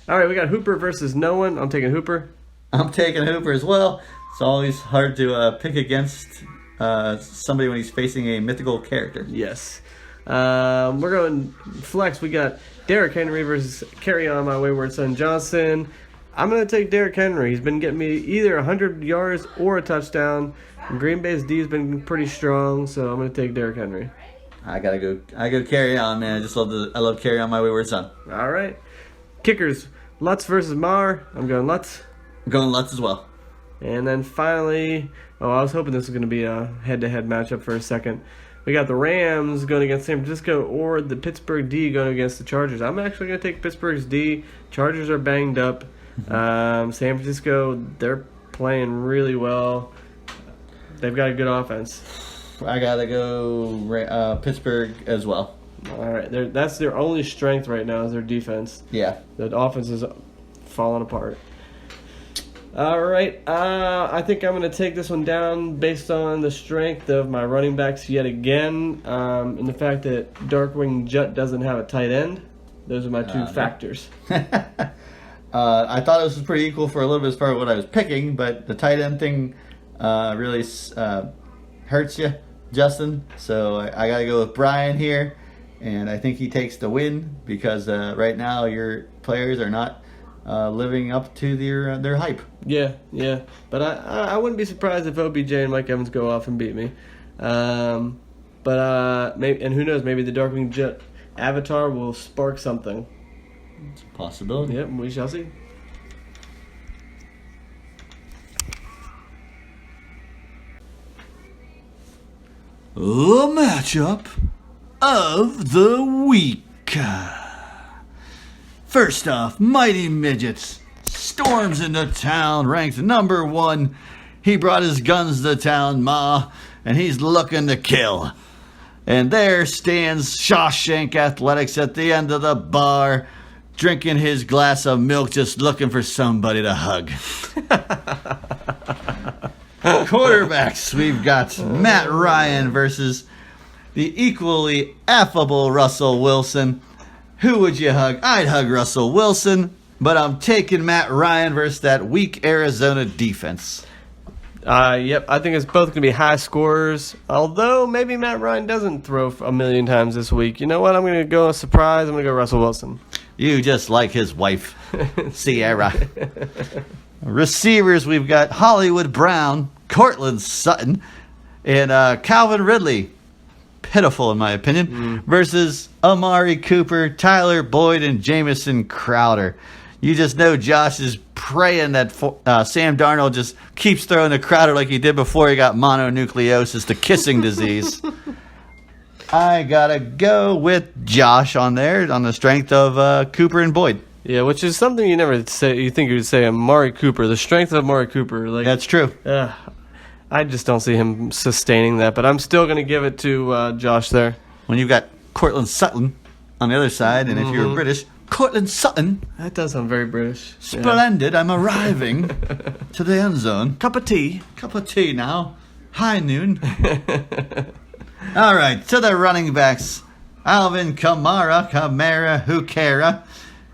All right, we got Hooper versus no one. I'm taking Hooper. I'm taking Hooper as well. It's always hard to pick against somebody when he's facing a mythical character. Yes. We're going flex. We got Derrick Henry versus Carry On My Wayward Son Johnson. I'm going to take Derrick Henry. He's been getting me either 100 yards or a touchdown. Green Bay's D has been pretty strong, so I'm going to take Derrick Henry. I go Carry On, man. I love Carry On My Wayward Son. All right. Kickers, Lutz versus Marr. I'm going Lutz. I'm going Lutz as well. And then finally, I was hoping this was going to be a head-to-head matchup for a second. We got the Rams going against San Francisco or the Pittsburgh D going against the Chargers. I'm actually going to take Pittsburgh's D. Chargers are banged up. San Francisco, they're playing really well. They've got a good offense. I got to go Pittsburgh as well. All right. That's their only strength right now is their defense. Yeah. The offense is falling apart. All right, I think I'm going to take this one down based on the strength of my running backs yet again, and the fact that Darkwing Jut doesn't have a tight end. Those are my two factors. I thought this was pretty equal for a little bit as far as what I was picking, but the tight end thing really hurts you, Justin. So I got to go with Brian here, and I think he takes the win because right now your players are not living up to their hype. Yeah. But I wouldn't be surprised if OBJ and Mike Evans go off and beat me. Maybe, and who knows, maybe the Darkwing Jet avatar will spark something. It's a possibility. Yep, we shall see. The matchup of the week. First off, Mighty Midgets storms into town, ranked number 1. He brought his guns to town, ma, and he's looking to kill. And there stands Shawshank Athletics at the end of the bar, drinking his glass of milk, just looking for somebody to hug. Quarterbacks, we've got Matt Ryan versus the equally affable Russell Wilson. Who would you hug? I'd hug Russell Wilson, but I'm taking Matt Ryan versus that weak Arizona defense. Yep, I think it's both going to be high scorers. Although maybe Matt Ryan doesn't throw a million times this week. You know what? I'm going to go a surprise. I'm going to go Russell Wilson. You just like his wife, Sierra. Receivers, we've got Hollywood Brown, Cortland Sutton, and Calvin Ridley. Pitiful, in my opinion, versus Amari Cooper, Tyler Boyd, and Jamison Crowder. You just know Josh is praying that Sam Darnold just keeps throwing to Crowder like he did before he got mononucleosis, the kissing disease. I gotta go with Josh on there on the strength of Cooper and Boyd. Yeah, which is something you never say. You think you would say Amari Cooper, the strength of Amari Cooper. Like that's true. I just don't see him sustaining that, but I'm still going to give it to Josh there. When you've got Cortland Sutton on the other side, and if you're British, Cortland Sutton. That does sound very British. Splendid. Yeah. I'm arriving to the end zone. Cup of tea. Cup of tea now. High noon. All right, to the running backs. Alvin Kamara, Hukera,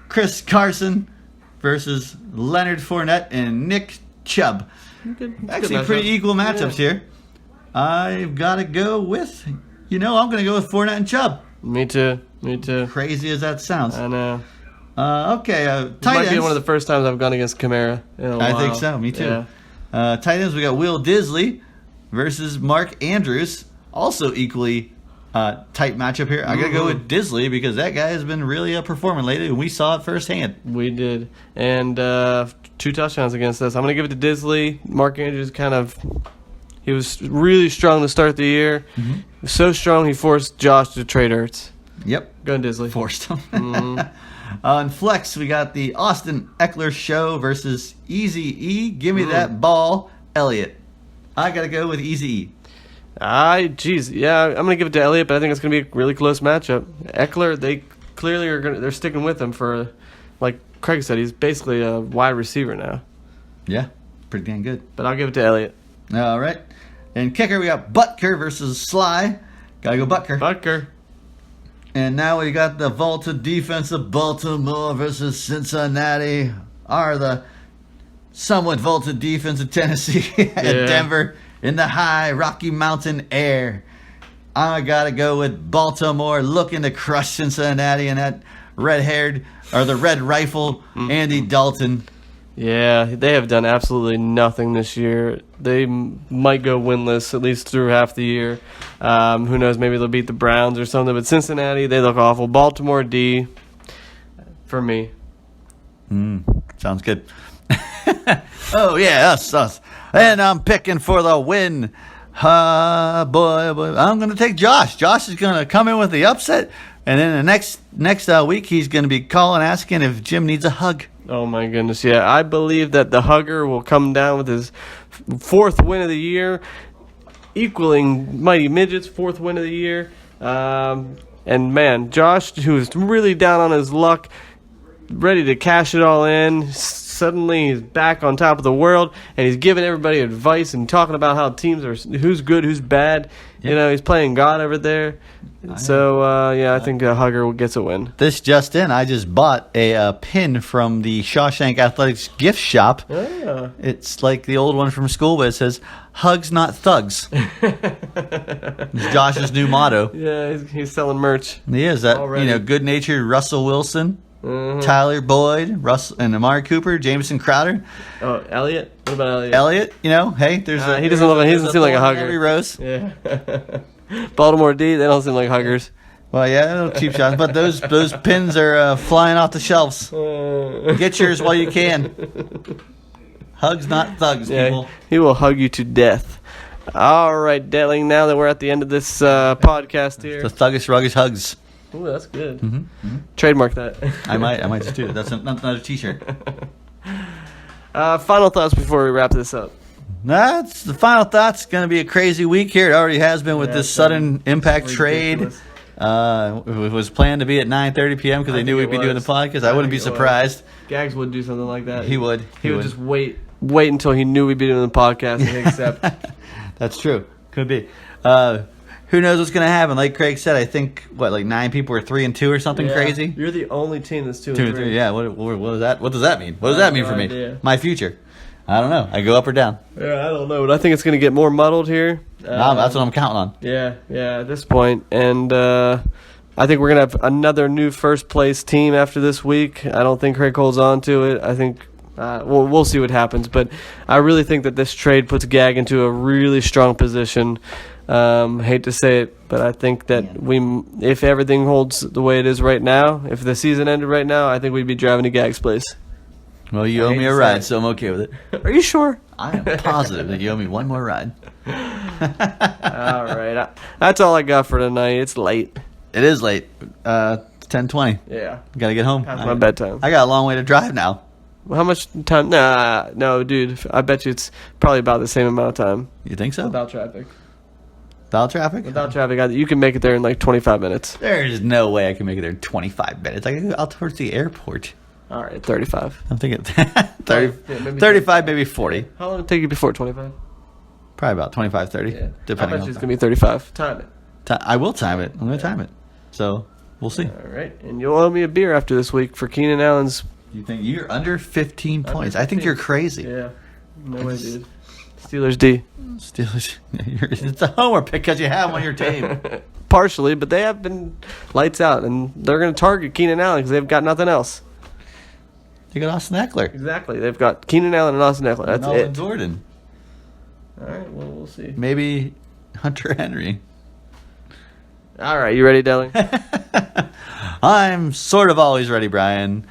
Chris Carson versus Leonard Fournette and Nick Chubb. Actually, pretty equal matchups here. I've got to go with, I'm going to go with Fournette and Chubb. Me too. Crazy as that sounds. I know. Okay, It tight might ends. be one of the first times I've gone against Kamara in a while. I think so. Me too. Yeah. Tight ends, we got Will Disley versus Mark Andrews. Also equally tight matchup here. I got to go with Disley because that guy has been really performing lately, and we saw it firsthand. We did. And 2 touchdowns against us. I'm going to give it to Disley. Mark Andrews he was really strong to start the year. Mm-hmm. So strong he forced Josh to trade Ertz. Yep. Go Disley. Forced him. On flex, we got the Austin Eckler Show versus Easy E. Give me that ball, Elliott. I got to go with Easy E. I'm gonna give it to Elliott, but I think it's gonna be a really close matchup. Eckler, they clearly they're sticking with him for, like Craig said, he's basically a wide receiver now. Yeah, pretty dang good. But I'll give it to Elliott. All right, and kicker we got Butker versus Sly. Gotta go Butker. And now we got the vaulted defense of Baltimore versus Cincinnati. The somewhat vaulted defense of Tennessee and Denver. In the high Rocky Mountain air. I got to go with Baltimore looking to crush Cincinnati and that the red rifle, Andy Dalton. Yeah, they have done absolutely nothing this year. They might go winless at least through half the year. Who knows, maybe they'll beat the Browns or something. But Cincinnati, they look awful. Baltimore, D, for me. Sounds good. Oh, yeah, us. And I'm picking for the win. Boy. I'm going to take Josh. Josh is going to come in with the upset. And then the next week, he's going to be calling, asking if Jim needs a hug. Oh, my goodness, yeah. I believe that the hugger will come down with his 4th win of the year, equaling Mighty Midget's 4th win of the year. And, man, Josh, who is really down on his luck, ready to cash it all in. Suddenly he's back on top of the world, and he's giving everybody advice and talking about how teams are, who's good, who's bad. Yep. He's playing God over there. So, I think Hugger gets a win. This just in, I just bought a pin from the Shawshank Athletics gift shop. Yeah. It's like the old one from school, but it says, "Hugs, not thugs." It's Josh's new motto. Yeah, he's selling merch. He is. Good-natured Russell Wilson. Mm-hmm. Tyler Boyd, Russell, and Amari Cooper, Jamison Crowder. Oh, Elliott? What about Elliott? Elliott, hey, there's he doesn't seem like a hugger. Every rose. Yeah. Baltimore D, they don't seem like huggers. Well, yeah, little cheap shots, but those pins are flying off the shelves. Get yours while you can. Hugs, not thugs, people. He will hug you to death. All right, Detling, now that we're at the end of this podcast here. The thuggish, ruggish hugs. Ooh, that's good. Mm-hmm. Trademark that. I might just do it. That's another T-shirt. Final thoughts before we wrap this up. That's the final thoughts. Going to be a crazy week here. It already has been with this sudden impact trade. It was planned to be at 9:30 p.m. because they knew we'd be doing the podcast. I wouldn't be surprised. Gags would do something like that. He would. He would just wait until he knew we'd be doing the podcast and accept. That's true. Could be. Who knows what's going to happen? Like Craig said, I think, 9 people are 3-2 or something crazy? You're the only team that's 2-3. Yeah, what is that? What does that mean? What does that mean for me? Idea. My future. I don't know. I go up or down. Yeah, I don't know, but I think it's going to get more muddled here. That's what I'm counting on. Yeah, at this point. And I think we're going to have another new first place team after this week. I don't think Craig holds on to it. I think we'll see what happens. But I really think that this trade puts Gag into a really strong position. Hate to say it, but I think that if everything holds the way it is right now, if the season ended right now, I think we'd be driving to Gag's place. Well, you owe me a ride, so I'm okay with it. Are you sure? I am positive that you owe me one more ride. All right. That's all I got for tonight. It's late. It is late. 10:20. Yeah. Gotta get home. Past my bedtime. I got a long way to drive now. How much time? No, dude. I bet you it's probably about the same amount of time. You think so? Without traffic. Without traffic? Without traffic, you can make it there in like 25 minutes. There's no way I can make it there in 25 minutes. I can go out towards the airport. All right, 35. I'm thinking 30, maybe 35, maybe 40. How long did it take you before 25? Probably about 25, 30, Yeah. depending I bet on you it's going to be 35. Time it. I will time it. I'm going to time it. So, we'll see. All right, and you'll owe me a beer after this week for Keenan Allen's. You think you're under 15 points? I think you're crazy. Yeah. No way, dude. Steelers D. Steelers. It's a homer pick because you have him on your team. Partially, but they have been lights out, and they're going to target Keenan Allen because they've got nothing else. You got Austin Eckler. Exactly. They've got Keenan Allen and Austin Eckler. That's Melvin it. Gordon. All right, well, we'll see. Maybe Hunter Henry. All right, you ready, Deli? I'm sort of always ready, Brian.